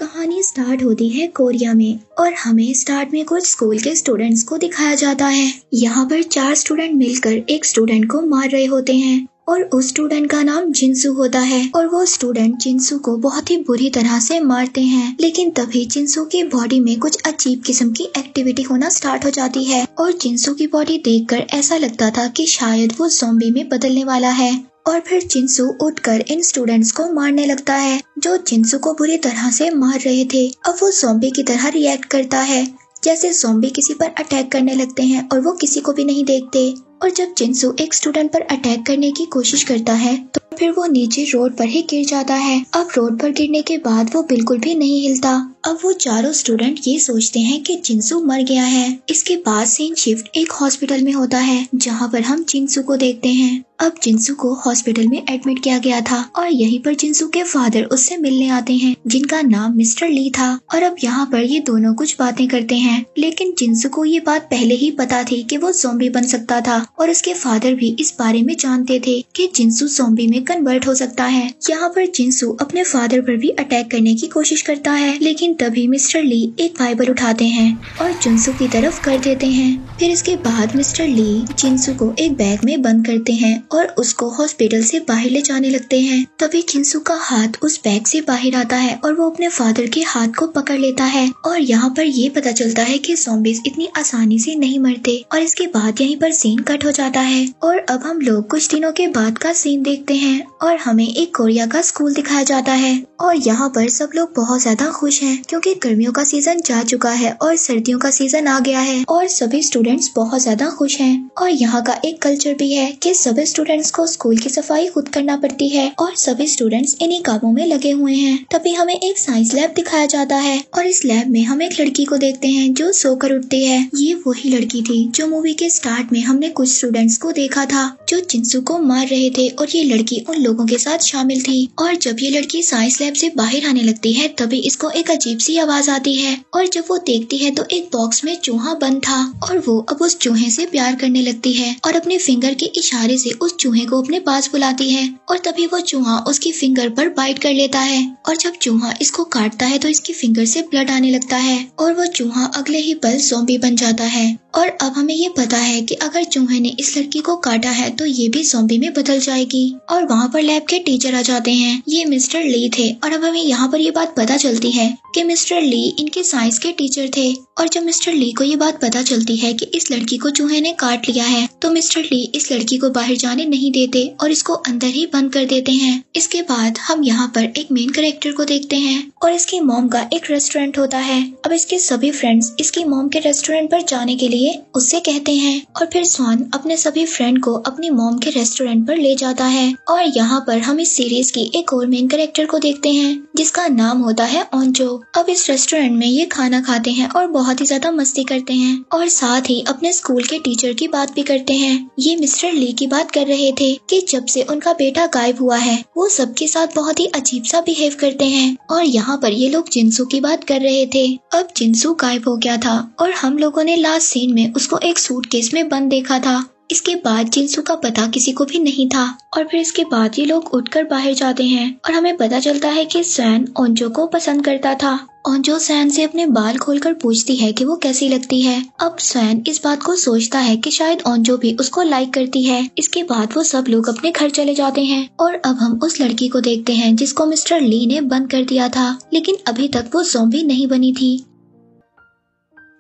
कहानी स्टार्ट होती है कोरिया में और हमें स्टार्ट में कुछ स्कूल के स्टूडेंट्स को दिखाया जाता है। यहाँ पर 4 स्टूडेंट मिलकर एक स्टूडेंट को मार रहे होते हैं और उस स्टूडेंट का नाम जिनसू होता है और वो स्टूडेंट जिनसू को बहुत ही बुरी तरह से मारते हैं। लेकिन तभी जिनसू की बॉडी में कुछ अजीब किस्म की एक्टिविटी होना स्टार्ट हो जाती है और जिनसू की बॉडी देखकर ऐसा लगता था कि शायद वो ज़ॉम्बी में बदलने वाला है। और फिर जिनसू उठकर इन स्टूडेंट्स को मारने लगता है जो जिनसू को बुरी तरह से मार रहे थे। अब वो ज़ॉम्बी की तरह रिएक्ट करता है, जैसे ज़ॉम्बी किसी पर अटैक करने लगते हैं और वो किसी को भी नहीं देखते। और जब जिनसू एक स्टूडेंट पर अटैक करने की कोशिश करता है तो फिर वो नीचे रोड पर ही गिर जाता है। अब रोड पर गिरने के बाद वो बिल्कुल भी नहीं हिलता। अब वो चारों स्टूडेंट ये सोचते हैं कि जिनसू मर गया है। इसके बाद सीन शिफ्ट एक हॉस्पिटल में होता है जहाँ पर हम जिनसू को देखते हैं। अब जिनसू को हॉस्पिटल में एडमिट किया गया था और यहीं पर जिनसू के फादर उससे मिलने आते हैं जिनका नाम मिस्टर ली था। और अब यहाँ पर ये दोनों कुछ बातें करते हैं, लेकिन जिनसू को ये बात पहले ही पता थी कि वो ज़ॉम्बी बन सकता था और उसके फादर भी इस बारे में जानते थे कि जिनसू ज़ॉम्बी में कन्वर्ट हो सकता है। यहाँ पर जिनसू अपने फादर पर भी अटैक करने की कोशिश करता है, लेकिन तभी मिस्टर ली एक बाइबल उठाते हैं और जिनसू की तरफ कर देते हैं। फिर इसके बाद मिस्टर ली जिनसू को एक बैग में बंद करते हैं और उसको हॉस्पिटल से बाहर ले जाने लगते हैं। तभी जिनसू का हाथ उस बैग से बाहर आता है और वो अपने फादर के हाथ को पकड़ लेता है। और यहाँ पर ये पता चलता है कि ज़ॉम्बीज इतनी आसानी से नहीं मरते। और इसके बाद यहीं पर सीन कट हो जाता है और अब हम लोग कुछ दिनों के बाद का सीन देखते हैं और हमें एक कोरिया का स्कूल दिखाया जाता है। और यहाँ पर सब लोग बहुत ज्यादा खुश हैं क्योंकि गर्मियों का सीजन जा चुका है और सर्दियों का सीजन आ गया है और सभी स्टूडेंट्स बहुत ज्यादा खुश हैं। और यहाँ का एक कल्चर भी है कि सभी स्टूडेंट्स को स्कूल की सफाई खुद करना पड़ती है और सभी स्टूडेंट्स इन्हीं कामों में लगे हुए हैं। तभी हमें एक साइंस लैब दिखाया जाता है और इस लैब में हम एक लड़की को देखते हैं जो सोकर उठती है। ये वही लड़की थी जो मूवी के स्टार्ट में हमने कुछ स्टूडेंट्स को देखा था जो जिनसू को मार रहे थे और ये लड़की उन लोगों के साथ शामिल थी। और जब ये लड़की साइंस लैब से बाहर आने लगती है तभी इसको एक अजीब सी आवाज आती है और जब वो देखती है तो एक बॉक्स में चूहा बंद था और वो अब उस चूहे से प्यार करने लगती है और अपने फिंगर के इशारे से उस चूहे को अपने पास बुलाती है। और तभी वो चूहा उसकी फिंगर पर बाइट कर लेता है और जब चूहा इसको काटता है तो इसकी फिंगर से ब्लड आने लगता है और वो चूहा अगले ही पल ज़ॉम्बी बन जाता है। और अब हमें ये पता है कि अगर चूहे ने इस लड़की को काटा है तो ये भी ज़ॉम्बी में बदल जाएगी। और वहाँ पर लैब के टीचर आ जाते हैं, ये मिस्टर ली थे। और अब हमें यहाँ पर ये बात पता चलती है कि मिस्टर ली इनके साइंस के टीचर थे। और जब मिस्टर ली को ये बात पता चलती है कि इस लड़की को चूहे ने काट लिया है तो मिस्टर ली इस लड़की को बाहर जाने नहीं देते और इसको अंदर ही बंद कर देते हैं। इसके बाद हम यहाँ पर एक मेन कैरेक्टर को देखते हैं और इसकी मॉम का एक रेस्टोरेंट होता है। अब इसके सभी फ्रेंड्स इसकी मॉम के रेस्टोरेंट पर जाने के लिए उससे कहते हैं और फिर स्वान अपने सभी फ्रेंड को अपनी मॉम के रेस्टोरेंट पर ले जाता है। और यहाँ पर हम इस सीरीज की एक और मेन कैरेक्टर को देखते हैं जिसका नाम होता है ओंजो। अब इस रेस्टोरेंट में ये खाना खाते हैं और बहुत ही ज्यादा मस्ती करते हैं और साथ ही अपने स्कूल के टीचर की बात भी करते हैं। ये मिस्टर ली की बात कर रहे थे कि जब से उनका बेटा गायब हुआ है वो सबके साथ बहुत ही अजीब सा बिहेव करते हैं। और यहाँ पर ये लोग जिनसू की बात कर रहे थे। अब जिनसू गायब हो गया था और हम लोगों ने लास्ट सीन में उसको एक सूटकेस में बंद देखा था। इसके बाद जिनसू का पता किसी को भी नहीं था। और फिर इसके बाद ये लोग उठकर बाहर जाते हैं और हमें पता चलता है कि सैन ओंजो को पसंद करता था। ओंजो सैन से अपने बाल खोलकर पूछती है कि वो कैसी लगती है। अब सैन इस बात को सोचता है कि शायद ओंजो भी उसको लाइक करती है। इसके बाद वो सब लोग अपने घर चले जाते हैं और अब हम उस लड़की को देखते हैं जिसको मिस्टर ली ने बंद कर दिया था, लेकिन अभी तक वो ज़ॉम्बी नहीं बनी थी।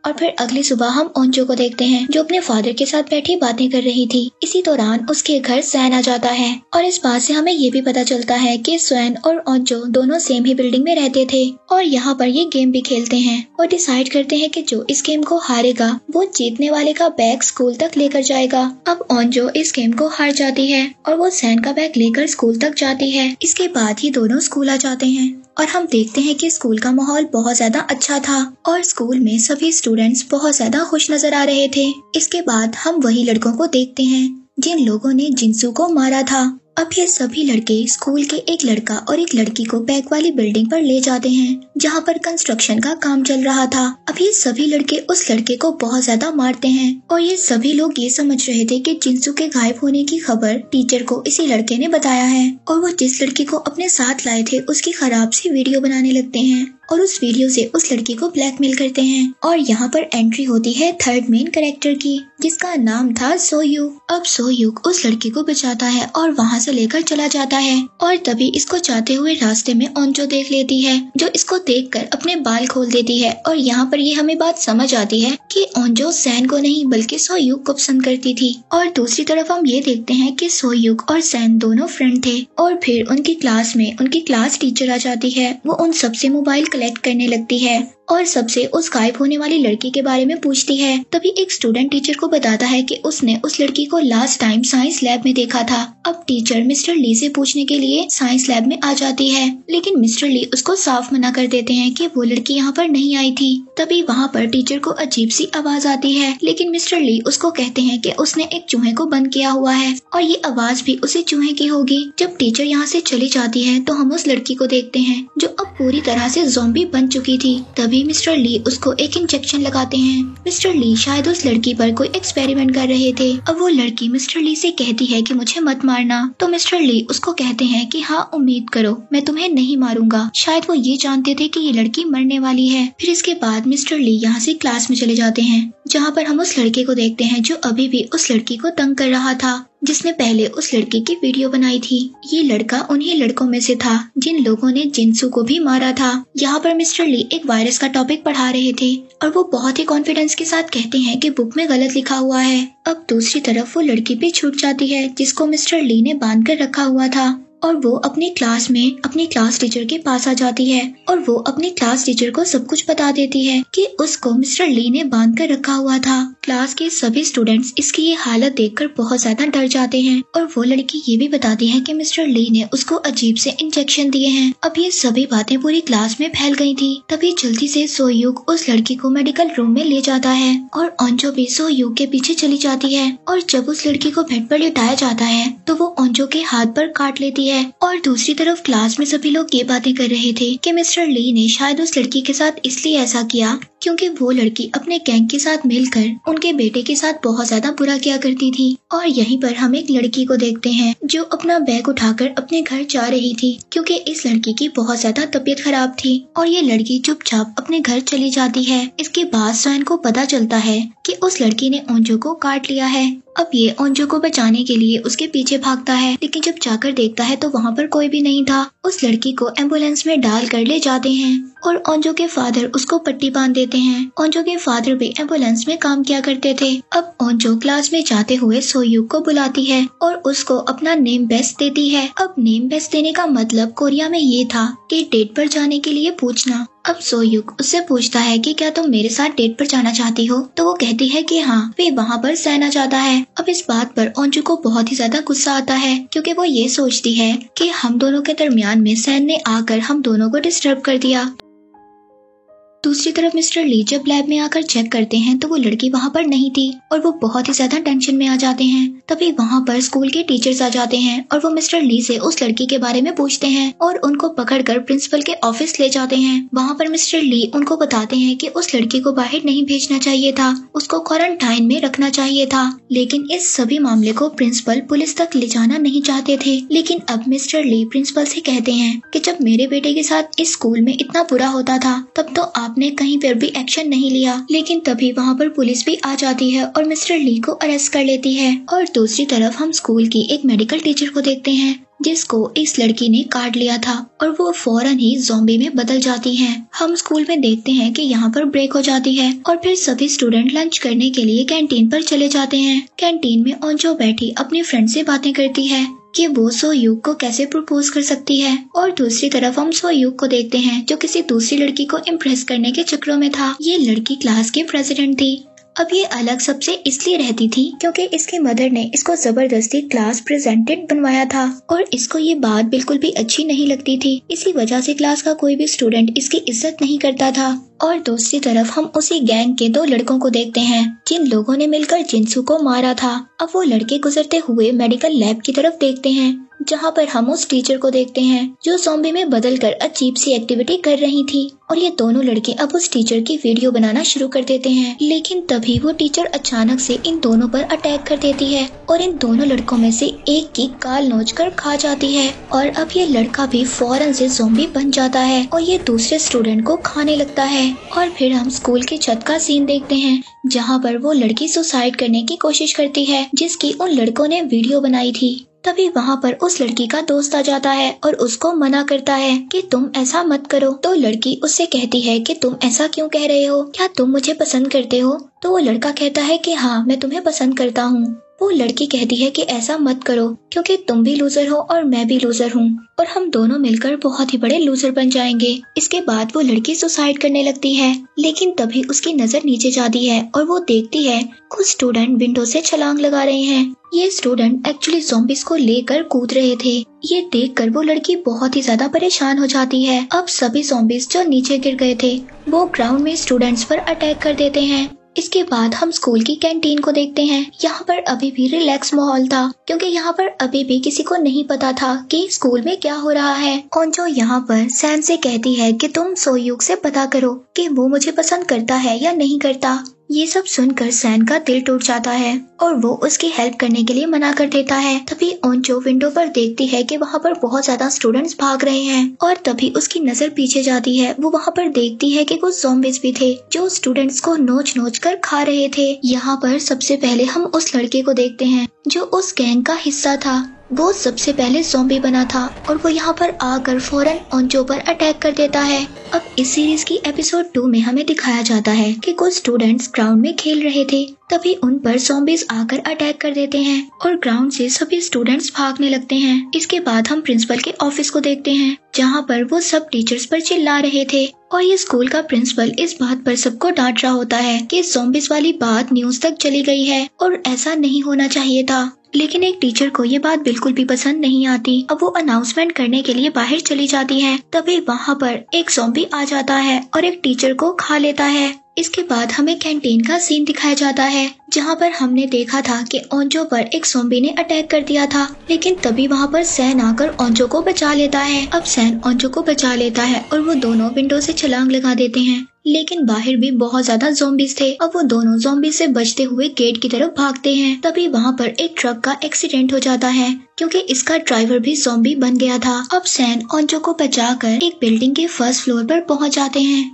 और फिर अगली सुबह हम ओंजो को देखते हैं जो अपने फादर के साथ बैठी बातें कर रही थी। इसी दौरान उसके घर सैन आ जाता है और इस बात से हमें ये भी पता चलता है कि सैन और ओंजो दोनों सेम ही बिल्डिंग में रहते थे और यहाँ पर ये गेम भी खेलते हैं और डिसाइड करते हैं कि जो इस गेम को हारेगा वो जीतने वाले का बैग स्कूल तक लेकर जाएगा। अब ओंजो इस गेम को हार जाती है और वो सैन का बैग लेकर स्कूल तक जाती है। इसके बाद ही दोनों स्कूल आ जाते हैं और हम देखते हैं कि स्कूल का माहौल बहुत ज्यादा अच्छा था और स्कूल में सभी स्टूडेंट्स बहुत ज्यादा खुश नजर आ रहे थे। इसके बाद हम वही लड़कों को देखते हैं जिन लोगों ने जिनसू को मारा था। अब ये सभी लड़के स्कूल के एक लड़का और एक लड़की को बैग वाली बिल्डिंग पर ले जाते हैं जहाँ पर कंस्ट्रक्शन का काम चल रहा था। अब ये सभी लड़के उस लड़के को बहुत ज्यादा मारते हैं और ये सभी लोग ये समझ रहे थे कि जिनसू के गायब होने की खबर टीचर को इसी लड़के ने बताया है और वो जिस लड़की को अपने साथ लाए थे उसकी खराब सी वीडियो बनाने लगते हैं। और उस वीडियो से उस लड़की को ब्लैकमेल करते हैं। और यहाँ पर एंट्री होती है थर्ड मेन कैरेक्टर की, जिसका नाम था सोयूक। अब सोयूक उस लड़की को बचाता है और वहाँ से लेकर चला जाता है। और तभी इसको जाते हुए रास्ते में ओंजो देख लेती है, जो इसको देखकर अपने बाल खोल देती है। और यहाँ पर ये हमें बात समझ आती है कि ओंजो सैन को नहीं बल्कि सोयूक को पसंद करती थी। और दूसरी तरफ हम ये देखते हैं कि सोयूक और सैन दोनों फ्रेंड थे। और फिर उनकी क्लास में उनकी क्लास टीचर आ जाती है। वो उन सबसे मोबाइल कलेक्ट करने लगती है और सबसे उस गायब होने वाली लड़की के बारे में पूछती है। तभी एक स्टूडेंट टीचर को बताता है कि उसने उस लड़की को लास्ट टाइम साइंस लैब में देखा था। अब टीचर मिस्टर ली से पूछने के लिए साइंस लैब में आ जाती है, लेकिन मिस्टर ली उसको साफ मना कर देते हैं कि वो लड़की यहाँ पर नहीं आई थी। तभी वहाँ पर टीचर को अजीब सी आवाज आती है, लेकिन मिस्टर ली उसको कहते हैं कि उसने एक चूहे को बंद किया हुआ है और ये आवाज भी उसी चूहे की होगी। जब टीचर यहाँ से चली जाती है तो हम उस लड़की को देखते हैं जो अब पूरी तरह से ज़ॉम्बी बन चुकी थी। तभी मिस्टर ली उसको एक इंजेक्शन लगाते हैं। मिस्टर ली शायद उस लड़की पर कोई एक्सपेरिमेंट कर रहे थे। अब वो लड़की मिस्टर ली से कहती है कि मुझे मत मारना, तो मिस्टर ली उसको कहते हैं कि हाँ उम्मीद करो, मैं तुम्हें नहीं मारूंगा। शायद वो ये जानते थे कि ये लड़की मरने वाली है। फिर इसके बाद मिस्टर ली यहाँ से क्लास में चले जाते हैं, जहाँ पर हम उस लड़के को देखते हैं जो अभी भी उस लड़की को तंग कर रहा था, जिसने पहले उस लड़की की वीडियो बनाई थी। ये लड़का उन्हीं लड़कों में से था जिन लोगों ने जिन्सू को भी मारा था। यहाँ पर मिस्टर ली एक वायरस का टॉपिक पढ़ा रहे थे और वो बहुत ही कॉन्फिडेंस के साथ कहते हैं कि बुक में गलत लिखा हुआ है। अब दूसरी तरफ वो लड़की पे छूट जाती है जिसको मिस्टर ली ने बांध कर रखा हुआ था, और वो अपनी क्लास में अपनी क्लास टीचर के पास आ जाती है और वो अपनी क्लास टीचर को सब कुछ बता देती है कि उसको मिस्टर ली ने बांध कर रखा हुआ था। क्लास के सभी स्टूडेंट्स इसकी ये हालत देखकर बहुत ज्यादा डर जाते हैं और वो लड़की ये भी बताती है कि मिस्टर ली ने उसको अजीब से इंजेक्शन दिए हैं। अब ये सभी बातें पूरी क्लास में फैल गई थी। तभी जल्दी से सोयूक उस लड़की को मेडिकल रूम में ले जाता है और ओंजो भी सोयूक के पीछे चली जाती है। और जब उस लड़की को बेड पर लिटाया जाता है तो वो ओंजो के हाथ पर काट लेती है। और दूसरी तरफ क्लास में सभी लोग ये बातें कर रहे थे कि मिस्टर ली ने शायद उस लड़की के साथ इसलिए ऐसा किया क्योंकि वो लड़की अपने गैंग के साथ मिलकर उनके बेटे के साथ बहुत ज्यादा बुरा किया करती थी। और यहीं पर हम एक लड़की को देखते हैं जो अपना बैग उठाकर अपने घर जा रही थी, क्योंकि इस लड़की की बहुत ज्यादा तबीयत खराब थी। और ये लड़की चुपचाप अपने घर चली जाती है। इसके बाद सैन को पता चलता है कि उस लड़की ने ओंजो को काट लिया है। अब ये ओंजो को बचाने के लिए उसके पीछे भागता है, लेकिन जब जाकर देखता है तो वहाँ पर कोई भी नहीं था। उस लड़की को एम्बुलेंस में डाल कर ले जाते हैं और ओंजो के फादर उसको पट्टी बांध देते हैं। ओंजो के फादर भी एम्बुलेंस में काम किया करते थे। अब ओंजो क्लास में जाते हुए सोयूक को बुलाती है और उसको अपना नेम बेस्ट देती है। अब नेम बेस्ट देने का मतलब कोरिया में ये था कि डेट पर जाने के लिए पूछना। अब सोयूक उससे पूछता है कि क्या तुम मेरे साथ डेट पर जाना चाहती हो, तो वो कहती है कि हाँ। वे वहाँ पर सैन आ जाता है। अब इस बात पर ओंजो को बहुत ही ज्यादा गुस्सा आता है, क्योंकि वो ये सोचती है कि हम दोनों के दरमियान में सैन ने आकर हम दोनों को डिस्टर्ब कर दिया। दूसरी तरफ मिस्टर ली जब लैब में आकर चेक करते हैं तो वो लड़की वहाँ पर नहीं थी और वो बहुत ही ज्यादा टेंशन में आ जाते हैं। तभी वहाँ पर स्कूल के टीचर्स आ जाते हैं और वो मिस्टर ली से उस लड़की के बारे में पूछते हैं और उनको पकड़कर प्रिंसिपल के ऑफिस ले जाते हैं। वहाँ पर मिस्टर ली उनको बताते हैं कि उस लड़की को बाहर नहीं भेजना चाहिए था, उसको क्वारंटाइन में रखना चाहिए था। लेकिन इस सभी मामले को प्रिंसिपल पुलिस तक ले जाना नहीं चाहते थे। लेकिन अब मिस्टर ली प्रिंसिपल से कहते हैं कि जब मेरे बेटे के साथ इस स्कूल में इतना बुरा होता था तब तो आपने कहीं पर भी एक्शन नहीं लिया। लेकिन तभी वहाँ पर पुलिस भी आ जाती है और मिस्टर ली को अरेस्ट कर लेती है। और दूसरी तरफ हम स्कूल की एक मेडिकल टीचर को देखते हैं जिसको इस लड़की ने काट लिया था और वो फौरन ही ज़ॉम्बी में बदल जाती हैं। हम स्कूल में देखते हैं कि यहाँ पर ब्रेक हो जाती है और फिर सभी स्टूडेंट लंच करने के लिए कैंटीन पर चले जाते हैं। कैंटीन में ओंजो बैठी अपनी फ्रेंड से बातें करती है कि वो सोयूक को कैसे प्रपोज कर सकती है। और दूसरी तरफ हम सोयूक को देखते हैं जो किसी दूसरी लड़की को इम्प्रेस करने के चक्रों में था। ये लड़की क्लास की प्रेसिडेंट थी। अब ये अलग सबसे इसलिए रहती थी क्योंकि इसकी मदर ने इसको जबरदस्ती क्लास प्रेजेंटेड बनवाया था और इसको ये बात बिल्कुल भी अच्छी नहीं लगती थी। इसी वजह से क्लास का कोई भी स्टूडेंट इसकी इज्जत नहीं करता था। और दूसरी तरफ हम उसी गैंग के 2 लड़कों को देखते हैं जिन लोगों ने मिलकर जिन्सू को मारा था। अब वो लड़के गुजरते हुए मेडिकल लैब की तरफ देखते हैं जहाँ पर हम उस टीचर को देखते हैं जो ज़ॉम्बी में बदलकर अजीब सी एक्टिविटी कर रही थी। और ये दोनों लड़के अब उस टीचर की वीडियो बनाना शुरू कर देते हैं। लेकिन तभी वो टीचर अचानक से इन दोनों पर अटैक कर देती है और इन दोनों लड़कों में से एक की गाल नोच कर खा जाती है। और अब ये लड़का भी फौरन से ज़ॉम्बी बन जाता है और ये दूसरे स्टूडेंट को खाने लगता है। और फिर हम स्कूल की छत का सीन देखते हैं जहाँ पर वो लड़की सुसाइड करने की कोशिश करती है जिसकी उन लड़कों ने वीडियो बनाई थी। तभी वहाँ पर उस लड़की का दोस्त आ जाता है और उसको मना करता है कि तुम ऐसा मत करो। तो लड़की उससे कहती है कि तुम ऐसा क्यों कह रहे हो, क्या तुम मुझे पसंद करते हो? तो वो लड़का कहता है कि हाँ, मैं तुम्हें पसंद करता हूँ। वो लड़की कहती है कि ऐसा मत करो क्योंकि तुम भी लूजर हो और मैं भी लूजर हूँ और हम दोनों मिलकर बहुत ही बड़े लूजर बन जाएंगे। इसके बाद वो लड़की सुसाइड करने लगती है, लेकिन तभी उसकी नजर नीचे जाती है और वो देखती है कुछ स्टूडेंट विंडो से छलांग लगा रहे हैं। ये स्टूडेंट एक्चुअली ज़ॉम्बीज़ को लेकर कूद रहे थे। ये देखकर वो लड़की बहुत ही ज्यादा परेशान हो जाती है। अब सभी ज़ॉम्बीज़ जो नीचे गिर गए थे वो ग्राउंड में स्टूडेंट्स पर अटैक कर देते हैं। इसके बाद हम स्कूल की कैंटीन को देखते हैं। यहाँ पर अभी भी रिलैक्स माहौल था क्योंकि यहाँ पर अभी भी किसी को नहीं पता था कि स्कूल में क्या हो रहा है। ओंजो यहाँ पर सैन से कहती है कि तुम सोयूक से पता करो कि वो मुझे पसंद करता है या नहीं करता। ये सब सुनकर सैन का दिल टूट जाता है और वो उसकी हेल्प करने के लिए मना कर देता है। तभी ओंजो विंडो पर देखती है कि वहाँ पर बहुत ज्यादा स्टूडेंट्स भाग रहे हैं और तभी उसकी नजर पीछे जाती है। वो वहाँ पर देखती है कि कुछ ज़ॉम्बीज़ भी थे जो स्टूडेंट्स को नोच नोच कर खा रहे थे। यहाँ पर सबसे पहले हम उस लड़के को देखते हैं जो उस गैंग का हिस्सा था। वो सबसे पहले ज़ॉम्बी बना था और वो यहाँ पर आकर फौरन ओंजो पर अटैक कर देता है। अब इस सीरीज की एपिसोड 2 में हमें दिखाया जाता है कि कुछ स्टूडेंट्स ग्राउंड में खेल रहे थे, तभी उन पर ज़ॉम्बीज़ आकर अटैक कर देते हैं और ग्राउंड से सभी स्टूडेंट्स भागने लगते हैं। इसके बाद हम प्रिंसिपल के ऑफिस को देखते हैं जहाँ पर वो सब टीचर्स पर चिल्ला रहे थे और ये स्कूल का प्रिंसिपल इस बात पर सबको डांट रहा होता है कि ज़ॉम्बीज़ वाली बात न्यूज तक चली गई है और ऐसा नहीं होना चाहिए था। लेकिन एक टीचर को ये बात बिल्कुल भी पसंद नहीं आती। अब वो अनाउंसमेंट करने के लिए बाहर चली जाती है, तभी वहाँ पर एक ज़ॉम्बी आ जाता है और एक टीचर को खा लेता है। इसके बाद हमें कैंटीन का सीन दिखाया जाता है जहाँ पर हमने देखा था कि ओंजो पर एक ज़ॉम्बी ने अटैक कर दिया था, लेकिन तभी वहाँ पर सैन आकर ओंजो को बचा लेता है। अब सैन ओंजो को बचा लेता है और वो दोनों विंडो से छलांग लगा देते हैं, लेकिन बाहर भी बहुत ज्यादा ज़ॉम्बीज़ थे। अब वो दोनों ज़ॉम्बी से बचते हुए गेट की तरफ भागते हैं। तभी वहाँ पर एक ट्रक का एक्सीडेंट हो जाता है क्योंकि इसका ड्राइवर भी ज़ॉम्बी बन गया था। अब सैन ओंजो को बचाकर एक बिल्डिंग के फर्स्ट फ्लोर पर पहुँच जाते हैं।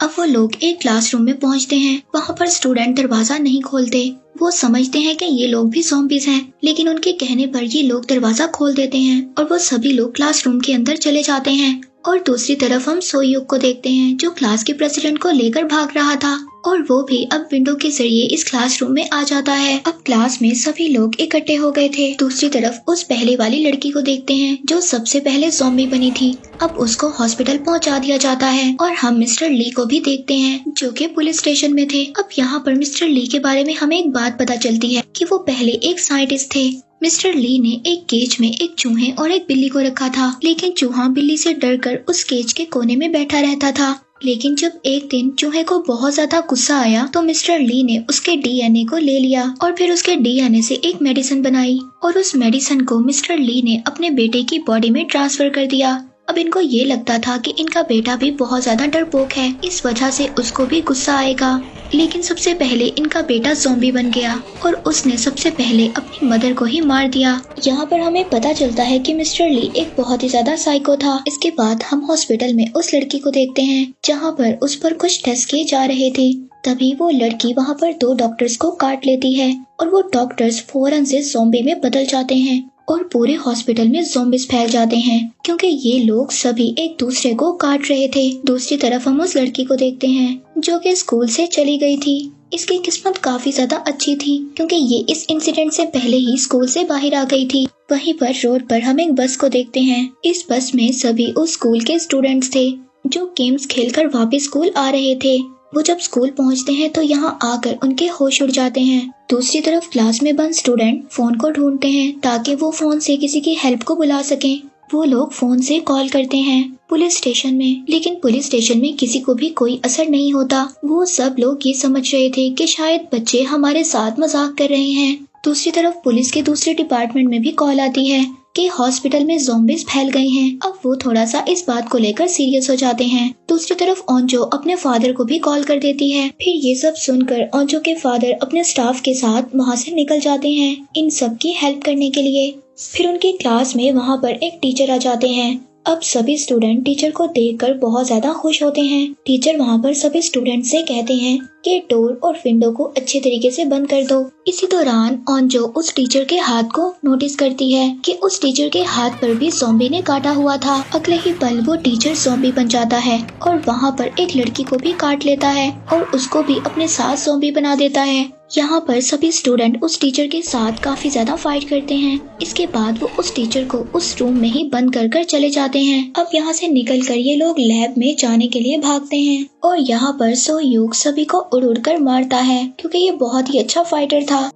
अब वो लोग एक क्लासरूम में पहुंचते हैं। वहाँ पर स्टूडेंट दरवाजा नहीं खोलते। वो समझते हैं कि ये लोग भी ज़ॉम्बीज़ हैं, लेकिन उनके कहने पर ये लोग दरवाजा खोल देते हैं और वो सभी लोग क्लासरूम के अंदर चले जाते हैं। और दूसरी तरफ हम सोयूक को देखते हैं जो क्लास के प्रेसिडेंट को लेकर भाग रहा था और वो भी अब विंडो के जरिए इस क्लासरूम में आ जाता है। अब क्लास में सभी लोग इकट्ठे हो गए थे। दूसरी तरफ उस पहले वाली लड़की को देखते हैं जो सबसे पहले ज़ॉम्बी बनी थी। अब उसको हॉस्पिटल पहुंचा दिया जाता है और हम मिस्टर ली को भी देखते हैं जो कि पुलिस स्टेशन में थे। अब यहाँ पर मिस्टर ली के बारे में हमें एक बात पता चलती है कि वो पहले एक साइंटिस्ट थे। मिस्टर ली ने एक केज में एक चूहे और एक बिल्ली को रखा था, लेकिन चूहा बिल्ली से डरकर उस केज के कोने में बैठा रहता था। लेकिन जब एक दिन चूहे को बहुत ज्यादा गुस्सा आया तो मिस्टर ली ने उसके डीएनए को ले लिया और फिर उसके डीएनए से एक मेडिसिन बनाई और उस मेडिसिन को मिस्टर ली ने अपने बेटे की बॉडी में ट्रांसफर कर दिया। अब इनको ये लगता था कि इनका बेटा भी बहुत ज्यादा डरपोक है, इस वजह से उसको भी गुस्सा आएगा। लेकिन सबसे पहले इनका बेटा ज़ॉम्बी बन गया और उसने सबसे पहले अपनी मदर को ही मार दिया। यहाँ पर हमें पता चलता है कि मिस्टर ली एक बहुत ही ज्यादा साइको था। इसके बाद हम हॉस्पिटल में उस लड़की को देखते हैं जहाँ पर उस पर कुछ टेस्ट किए जा रहे थे। तभी वो लड़की वहाँ पर 2 डॉक्टर्स को काट लेती है और वो डॉक्टर्स फौरन से ज़ॉम्बी में बदल जाते हैं और पूरे हॉस्पिटल में ज़ॉम्बीज़ फैल जाते हैं क्योंकि ये लोग सभी एक दूसरे को काट रहे थे। दूसरी तरफ हम उस लड़की को देखते हैं जो कि स्कूल से चली गई थी। इसकी किस्मत काफी ज्यादा अच्छी थी क्योंकि ये इस इंसिडेंट से पहले ही स्कूल से बाहर आ गई थी। वहीं पर रोड पर हम एक बस को देखते हैं। इस बस में सभी उस स्कूल के स्टूडेंट्स थे जो गेम्स खेलकर वापस स्कूल आ रहे थे। वो जब स्कूल पहुंचते हैं तो यहाँ आकर उनके होश उड़ जाते हैं। दूसरी तरफ क्लास में बंद स्टूडेंट फोन को ढूंढते हैं ताकि वो फोन से किसी की हेल्प को बुला सकें। वो लोग फोन से कॉल करते हैं पुलिस स्टेशन में, लेकिन पुलिस स्टेशन में किसी को भी कोई असर नहीं होता। वो सब लोग ये समझ रहे थे कि शायद बच्चे हमारे साथ मजाक कर रहे हैं। दूसरी तरफ पुलिस के दूसरे डिपार्टमेंट में भी कॉल आती है कि हॉस्पिटल में ज़ॉम्बीज फैल गए हैं। अब वो थोड़ा सा इस बात को लेकर सीरियस हो जाते हैं। दूसरी तरफ ओंजो अपने फादर को भी कॉल कर देती है। फिर ये सब सुनकर ओंजो के फादर अपने स्टाफ के साथ वहाँ से निकल जाते हैं इन सब की हेल्प करने के लिए। फिर उनकी क्लास में वहाँ पर एक टीचर आ जाते हैं। अब सभी स्टूडेंट टीचर को देखकर बहुत ज्यादा खुश होते हैं। टीचर वहाँ पर सभी स्टूडेंट से कहते हैं कि डोर और विंडो को अच्छे तरीके से बंद कर दो। इसी दौरान ओंजो उस टीचर के हाथ को नोटिस करती है कि उस टीचर के हाथ पर भी ज़ॉम्बी ने काटा हुआ था। अगले ही पल वो टीचर ज़ॉम्बी बन जाता है और वहाँ पर एक लड़की को भी काट लेता है और उसको भी अपने साथ ज़ॉम्बी बना देता है। यहाँ पर सभी स्टूडेंट उस टीचर के साथ काफी ज्यादा फाइट करते हैं। इसके बाद वो उस टीचर को उस रूम में ही बंद कर चले जाते हैं। अब यहाँ से निकलकर ये लोग लैब में जाने के लिए भागते हैं और यहाँ पर सो यूग सभी को उड़ कर मारता है क्योंकि ये बहुत ही अच्छा फाइटर था।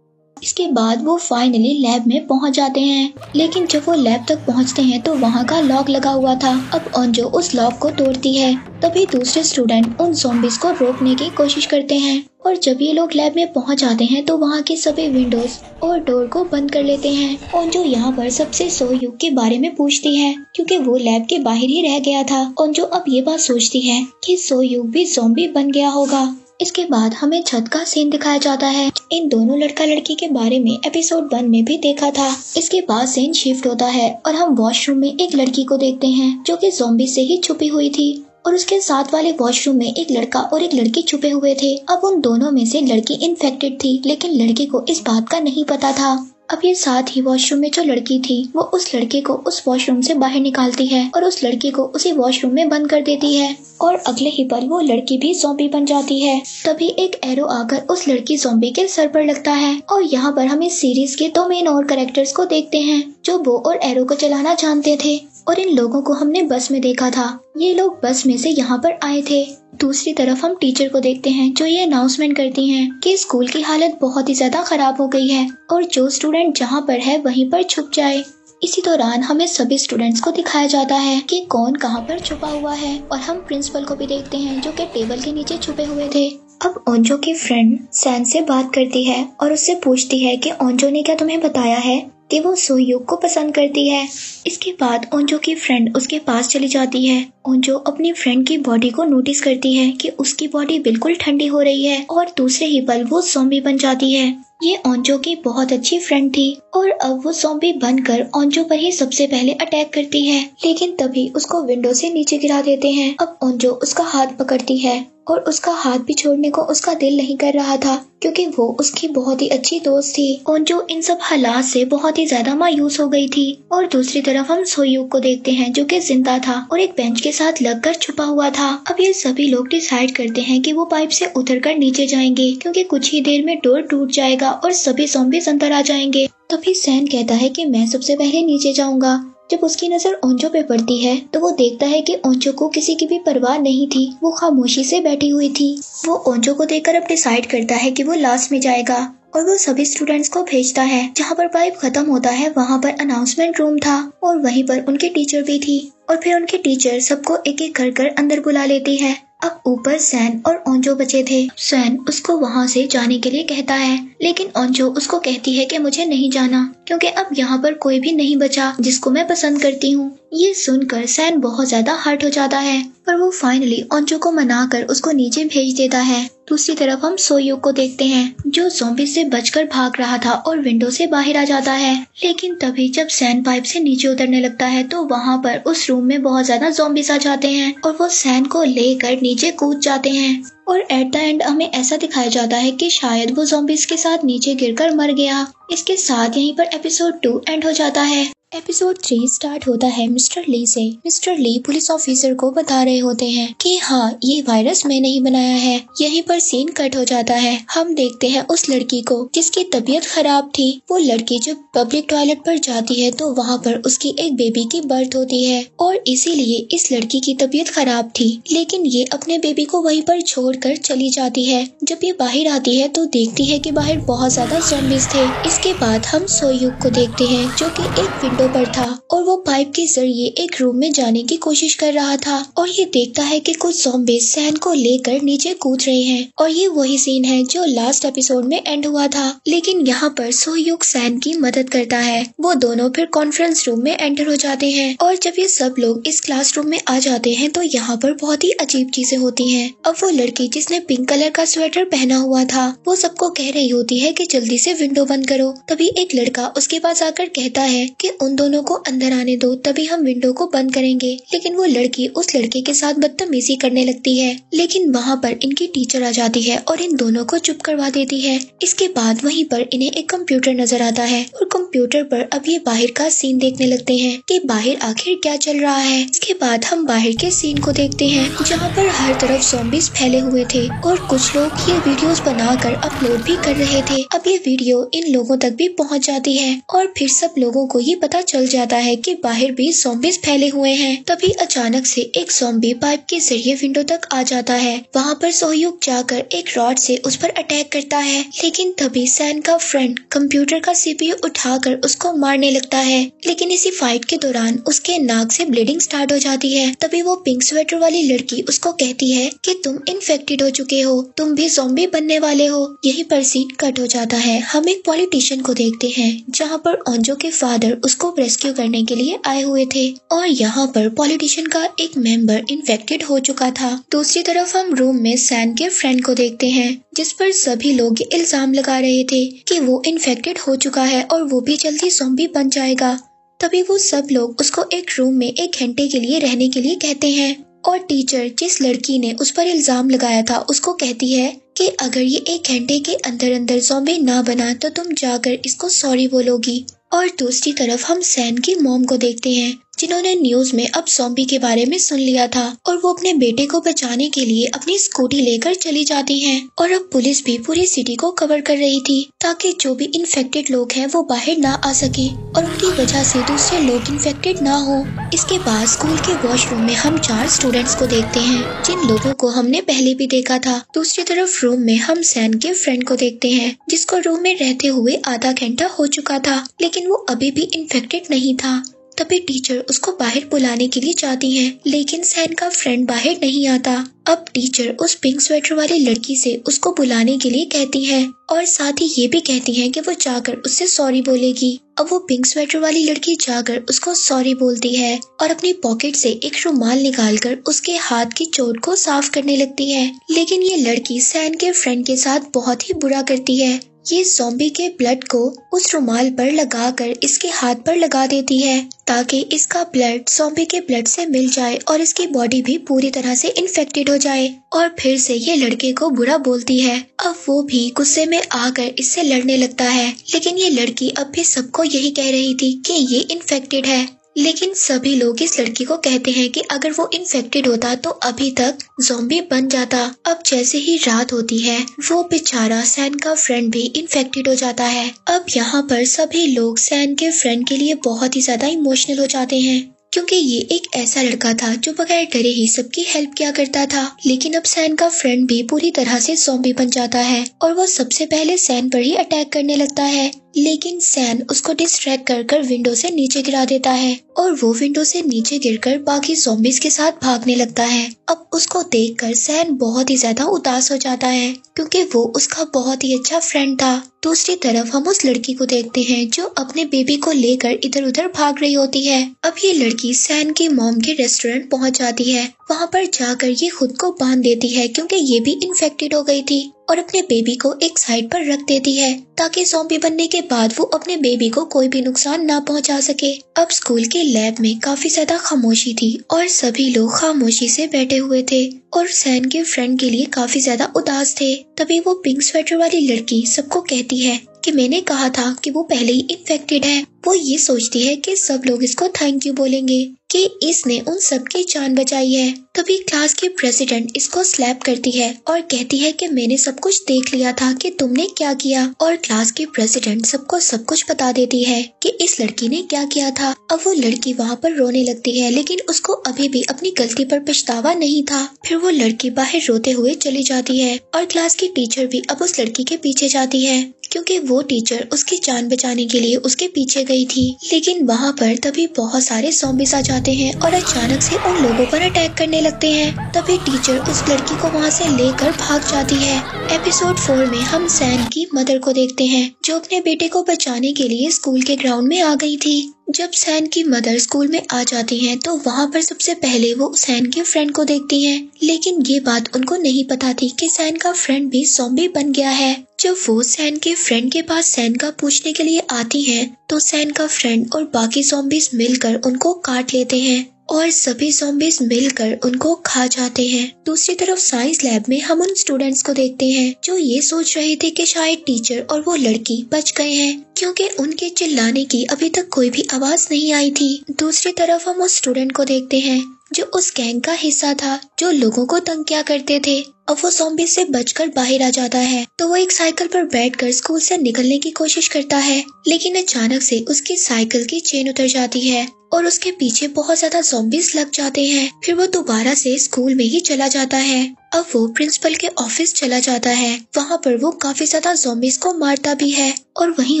इसके बाद वो फाइनली लैब में पहुंच जाते हैं, लेकिन जब वो लैब तक पहुंचते हैं तो वहां का लॉक लगा हुआ था। अब ओंजो उस लॉक को तोड़ती है। तभी दूसरे स्टूडेंट उन ज़ॉम्बीज को रोकने की कोशिश करते हैं और जब ये लोग लैब में पहुंच जाते हैं तो वहां की सभी विंडोज और डोर को बंद कर लेते हैं। ओंजो यहाँ पर सबसे सो यूग के बारे में पूछती है क्योंकि वो लैब के बाहर ही रह गया था। ओंजो अब ये बात सोचती है कि सो यूग भी ज़ॉम्बी बन गया होगा। इसके बाद हमें छत का सीन दिखाया जाता है। इन दोनों लड़का लड़की के बारे में एपिसोड 1 में भी देखा था। इसके बाद सीन शिफ्ट होता है और हम वॉशरूम में एक लड़की को देखते हैं जो कि ज़ॉम्बी से ही छुपी हुई थी और उसके साथ वाले वॉशरूम में एक लड़का और एक लड़की छुपे हुए थे। अब उन दोनों में से लड़की इन्फेक्टेड थी, लेकिन लड़के को इस बात का नहीं पता था। अब ये साथ ही वॉशरूम में जो लड़की थी वो उस लड़के को उस वॉशरूम से बाहर निकालती है और उस लड़की को उसी वॉशरूम में बंद कर देती है और अगले ही पल वो लड़की भी ज़ॉम्बी बन जाती है। तभी एक एरो आकर उस लड़की ज़ॉम्बी के सर पर लगता है और यहाँ पर हम इस सीरीज के 2 मेन और कैरेक्टर्स को देखते हैं जो बो और एरो को चलाना जानते थे और इन लोगों को हमने बस में देखा था। ये लोग बस में से यहाँ पर आए थे। दूसरी तरफ हम टीचर को देखते हैं जो ये अनाउंसमेंट करती हैं कि स्कूल की हालत बहुत ही ज्यादा खराब हो गई है और जो स्टूडेंट जहाँ पर है वहीं पर छुप जाए। इसी दौरान हमें सभी स्टूडेंट्स को दिखाया जाता है कि कौन कहाँ पर छुपा हुआ है और हम प्रिंसिपल को भी देखते हैं जो कि टेबल के नीचे छुपे हुए थे। अब ओंजो की फ्रेंड सैन से बात करती है और उससे पूछती है कि ओंजो ने क्या तुम्हें बताया है कि वो सो यूग को पसंद करती है। इसके बाद ओंजो की फ्रेंड उसके पास चली जाती है। ओंजो अपनी फ्रेंड की बॉडी को नोटिस करती है कि उसकी बॉडी बिल्कुल ठंडी हो रही है और दूसरे ही पल वो ज़ॉम्बी बन जाती है। ये ओंजो की बहुत अच्छी फ्रेंड थी और अब वो ज़ॉम्बी बनकर ओंजो पर ही सबसे पहले अटैक करती है, लेकिन तभी उसको विंडो से नीचे गिरा देते हैं। अब ओंजो उसका हाथ पकड़ती है और उसका हाथ भी छोड़ने को उसका दिल नहीं कर रहा था क्योंकि वो उसकी बहुत ही अच्छी दोस्त थी। ओंजो इन सब हालात से बहुत ही ज्यादा मायूस हो गई थी और दूसरी तरफ हम सोयूग को देखते हैं जो कि जिंदा था और एक बेंच के साथ लगकर छुपा हुआ था। अब ये सभी लोग डिसाइड करते हैं कि वो पाइप से उतरकर नीचे जाएंगे क्योंकि कुछ ही देर में डोर टूट जाएगा और सभी ज़ॉम्बीज़ अंदर आ जाएंगे। तभी सैन कहता है कि मैं सबसे पहले नीचे जाऊंगा। जब उसकी नजर ओंजो पे पड़ती है तो वो देखता है कि ओंजो को किसी की भी परवाह नहीं थी, वो खामोशी से बैठी हुई थी। वो ओंजो को देखकर अब डिसाइड करता है कि वो लास्ट में जाएगा और वो सभी स्टूडेंट्स को भेजता है। जहाँ पर पाइप खत्म होता है वहाँ पर अनाउंसमेंट रूम था और वहीं पर उनकी टीचर भी थी और फिर उनकी टीचर सबको एक एक कर अंदर बुला लेती है। अब ऊपर सैन और ओंजो बचे थे। सैन उसको वहाँ से जाने के लिए कहता है, लेकिन ओंजो उसको कहती है कि मुझे नहीं जाना क्योंकि अब यहाँ पर कोई भी नहीं बचा जिसको मैं पसंद करती हूँ। ये सुनकर सैन बहुत ज्यादा हर्ट हो जाता है पर वो फाइनली ओंजो को मनाकर उसको नीचे भेज देता है। दूसरी तरफ हम सोयूग को देखते हैं जो ज़ॉम्बी से बचकर भाग रहा था और विंडो से बाहर आ जाता है, लेकिन तभी जब सैन पाइप से नीचे उतरने लगता है तो वहाँ पर उस रूम में बहुत ज्यादा ज़ॉम्बीज़ आ जाते हैं और वो सैन को लेकर नीचे कूद जाते हैं और एट द एंड हमें ऐसा दिखाया जाता है कि शायद वो ज़ॉम्बीज़ के साथ नीचे गिरकर मर गया। इसके साथ यहीं पर एपिसोड 2 एंड हो जाता है। एपिसोड 3 स्टार्ट होता है मिस्टर ली से। मिस्टर ली पुलिस ऑफिसर को बता रहे होते हैं कि हाँ ये वायरस मैंने ही बनाया है। यहीं पर सीन कट हो जाता है। हम देखते हैं उस लड़की को जिसकी तबीयत खराब थी। वो लड़की जब पब्लिक टॉयलेट पर जाती है तो वहाँ पर उसकी एक बेबी की बर्थ होती है और इसीलिए इस लड़की की तबीयत खराब थी, लेकिन ये अपने बेबी को वहीं पर छोड़कर चली जाती है। जब ये बाहर आती है तो देखती है कि बाहर बहुत ज्यादा ज़ॉम्बीज़ थे। इसके बाद हम सोयूग को देखते हैं जो कि एक विंडो विंडो पर था और वो पाइप के जरिए एक रूम में जाने की कोशिश कर रहा था और ये देखता है कि कुछ ज़ॉम्बीज़ सैन को लेकर नीचे कूद रहे हैं और ये वही सीन है जो लास्ट एपिसोड में एंड हुआ था। लेकिन यहाँ पर सोह्युक सैन की मदद करता है। वो दोनों फिर कॉन्फ्रेंस रूम में एंटर हो जाते हैं और जब ये सब लोग इस क्लासरूम में आ जाते हैं तो यहाँ पर बहुत ही अजीब चीजें होती हैं। अब वो लड़की जिसने पिंक कलर का स्वेटर पहना हुआ था वो सबको कह रही होती है कि जल्दी से विंडो बंद करो। तभी एक लड़का उसके पास आकर कहता है कि उन दोनों को अंदर आने दो, तभी हम विंडो को बंद करेंगे। लेकिन वो लड़की उस लड़के के साथ बदतमीजी करने लगती है। लेकिन वहाँ पर इनकी टीचर आ जाती है और इन दोनों को चुप करवा देती है। इसके बाद वहीं पर इन्हें एक कंप्यूटर नजर आता है और कंप्यूटर पर अब ये बाहर का सीन देखने लगते हैं कि बाहर आखिर क्या चल रहा है। इसके बाद हम बाहर के सीन को देखते हैं जहाँ पर हर तरफ ज़ॉम्बीज़ फैले हुए थे और कुछ लोग ये वीडियोस बनाकर अपलोड भी कर रहे थे। अब ये वीडियो इन लोगों तक भी पहुँच जाती है और फिर सब लोगों को ये पता चल जाता है कि बाहर भी ज़ॉम्बीज़ फैले हुए हैं। तभी अचानक से एक ज़ॉम्बी पाइप के जरिए विंडो तक आ जाता है। वहाँ पर सोह्युक जाकर एक रॉड से उस पर अटैक करता है, लेकिन तभी सैन का फ्रेंड कंप्यूटर का सीपीयू उठाकर उसको मारने लगता है। लेकिन इसी फाइट के दौरान उसके नाक से ब्लीडिंग स्टार्ट हो जाती है। तभी वो पिंक स्वेटर वाली लड़की उसको कहती है कि तुम इन्फेक्टेड हो चुके हो, तुम भी ज़ॉम्बी बनने वाले हो। यहीं पर सीन कट हो जाता है। हम एक पॉलिटिशियन को देखते हैं जहाँ पर ओंजो के फादर उसको रेस्क्यू करने के लिए आए हुए थे और यहाँ पर पॉलिटिशियन का एक मेंबर इन्फेक्टेड हो चुका था। दूसरी तरफ हम रूम में सैन के फ्रेंड को देखते हैं जिस पर सभी लोग इल्जाम लगा रहे थे कि वो इन्फेक्टेड हो चुका है और वो भी जल्दी ज़ॉम्बी बन जाएगा। तभी वो सब लोग उसको एक रूम में 1 घंटे के लिए रहने के लिए कहते हैं और टीचर जिस लड़की ने उस पर इल्जाम लगाया था उसको कहती है कि अगर ये 1 घंटे के अंदर अंदर ज़ॉम्बी ना बना तो तुम जाकर इसको सॉरी बोलोगी। और दूसरी तरफ हम सैन की मॉम को देखते हैं जिन्होंने न्यूज में अब ज़ॉम्बी के बारे में सुन लिया था और वो अपने बेटे को बचाने के लिए अपनी स्कूटी लेकर चली जाती हैं। और अब पुलिस भी पूरी सिटी को कवर कर रही थी ताकि जो भी इन्फेक्टेड लोग हैं वो बाहर ना आ सके और उनकी वजह से दूसरे लोग इन्फेक्टेड ना हो। इसके बाद स्कूल के वॉशरूम में हम 4 स्टूडेंट्स को देखते हैं जिन लोगों को हमने पहले भी देखा था। दूसरी तरफ रूम में हम सैन के फ्रेंड को देखते हैं जिसको रूम में रहते हुए आधा घंटा हो चुका था, लेकिन वो अभी भी इन्फेक्टेड नहीं था। तभी टीचर उसको बाहर बुलाने के लिए जाती है, लेकिन सैन का फ्रेंड बाहर नहीं आता। अब टीचर उस पिंक स्वेटर वाली लड़की से उसको बुलाने के लिए कहती है और साथ ही ये भी कहती है कि वो जाकर उससे सॉरी बोलेगी। अब वो पिंक स्वेटर वाली लड़की जाकर उसको सॉरी बोलती है और अपनी पॉकेट से एक रुमाल निकालकर उसके हाथ की चोट को साफ करने लगती है। लेकिन ये लड़की सैन के फ्रेंड के साथ बहुत ही बुरा करती है। ये ज़ॉम्बी के ब्लड को उस रुमाल पर लगाकर इसके हाथ पर लगा देती है ताकि इसका ब्लड ज़ॉम्बी के ब्लड से मिल जाए और इसकी बॉडी भी पूरी तरह से इन्फेक्टेड हो जाए। और फिर से ये लड़के को बुरा बोलती है। अब वो भी गुस्से में आकर इससे लड़ने लगता है, लेकिन ये लड़की अब भी सबको यही कह रही थी कि ये इन्फेक्टेड है। लेकिन सभी लोग इस लड़की को कहते हैं कि अगर वो इन्फेक्टेड होता तो अभी तक ज़ॉम्बी बन जाता। अब जैसे ही रात होती है वो बेचारा सैन का फ्रेंड भी इन्फेक्टेड हो जाता है। अब यहाँ पर सभी लोग सैन के फ्रेंड के लिए बहुत ही ज्यादा इमोशनल हो जाते हैं क्योंकि ये एक ऐसा लड़का था जो बगैर डरे ही सबकी हेल्प किया करता था। लेकिन अब सैन का फ्रेंड भी पूरी तरह से ज़ॉम्बी बन जाता है और वो सबसे पहले सैन पर ही अटैक करने लगता है, लेकिन सैन उसको डिस्ट्रैक्ट कर विंडो से नीचे गिरा देता है और वो विंडो से नीचे गिरकर बाकी ज़ॉम्बीज़ के साथ भागने लगता है। अब उसको देखकर सैन बहुत ही ज्यादा उदास हो जाता है क्योंकि वो उसका बहुत ही अच्छा फ्रेंड था। दूसरी तरफ हम उस लड़की को देखते हैं जो अपने बेबी को लेकर इधर उधर भाग रही होती है। अब ये लड़की सैन की मॉम के रेस्टोरेंट पहुंच जाती है। वहां पर जाकर ये खुद को बांध देती है क्योंकि ये भी इन्फेक्टेड हो गई थी और अपने बेबी को एक साइड पर रख देती है ताकि ज़ॉम्बी बनने के बाद वो अपने बेबी को कोई भी नुकसान ना पहुंचा सके। अब स्कूल के लैब में काफी ज्यादा खामोशी थी और सभी लोग खामोशी से बैठे हुए थे और सैन के फ्रेंड के लिए काफी ज्यादा उदास थे। तभी वो पिंक स्वेटर वाली लड़की सबको कहती है कि मैंने कहा था कि वो पहले ही इन्फेक्टेड है। वो ये सोचती है कि सब लोग इसको थैंक यू बोलेंगे कि इसने उन सबकी जान बचाई है। तभी क्लास की प्रेसिडेंट इसको स्लैप करती है और कहती है कि मैंने सब कुछ देख लिया था कि तुमने क्या किया। और क्लास की प्रेसिडेंट सबको सब कुछ बता देती है कि इस लड़की ने क्या किया था। अब वो लड़की वहाँ पर रोने लगती है, लेकिन उसको अभी भी अपनी गलती पर पछतावा नहीं था। फिर वो लड़की बाहर रोते हुए चली जाती है और क्लास की टीचर भी अब उस लड़की के पीछे जाती है, क्योंकि वो टीचर उसकी जान बचाने के लिए उसके पीछे गई थी। लेकिन वहाँ पर तभी बहुत सारे ज़ॉम्बीज़ आ जाते हैं और अचानक से उन लोगों पर अटैक करने लगते हैं। तभी टीचर उस लड़की को वहाँ से लेकर भाग जाती है। एपिसोड 4 में हम सैन की मदर को देखते हैं जो अपने बेटे को बचाने के लिए स्कूल के ग्राउंड में आ गई थी। जब सैन की मदर स्कूल में आ जाती हैं तो वहाँ पर सबसे पहले वो सैन के फ्रेंड को देखती हैं, लेकिन ये बात उनको नहीं पता थी कि सैन का फ्रेंड भी ज़ॉम्बी बन गया है। जब वो सैन के फ्रेंड के पास सैन का पूछने के लिए आती हैं तो सैन का फ्रेंड और बाकी ज़ॉम्बीज़ मिलकर उनको काट लेते हैं और सभी ज़ॉम्बीज़ मिलकर उनको खा जाते हैं। दूसरी तरफ साइंस लैब में हम उन स्टूडेंट्स को देखते हैं जो ये सोच रहे थे कि शायद टीचर और वो लड़की बच गए हैं क्योंकि उनके चिल्लाने की अभी तक कोई भी आवाज नहीं आई थी। दूसरी तरफ हम उस स्टूडेंट को देखते हैं जो उस गैंग का हिस्सा था जो लोगों को तंग किया करते थे। अब वो ज़ॉम्बी से बचकर बाहर आ जाता है तो वो एक साइकिल पर बैठकर स्कूल से निकलने की कोशिश करता है, लेकिन अचानक से उसकी साइकिल की चेन उतर जाती है और उसके पीछे बहुत ज्यादा ज़ॉम्बीज़ लग जाते हैं। फिर वो दोबारा से स्कूल में ही चला जाता है। अब वो प्रिंसिपल के ऑफिस चला जाता है। वहाँ पर वो काफी ज्यादा ज़ॉम्बीज़ को मारता भी है और वहीं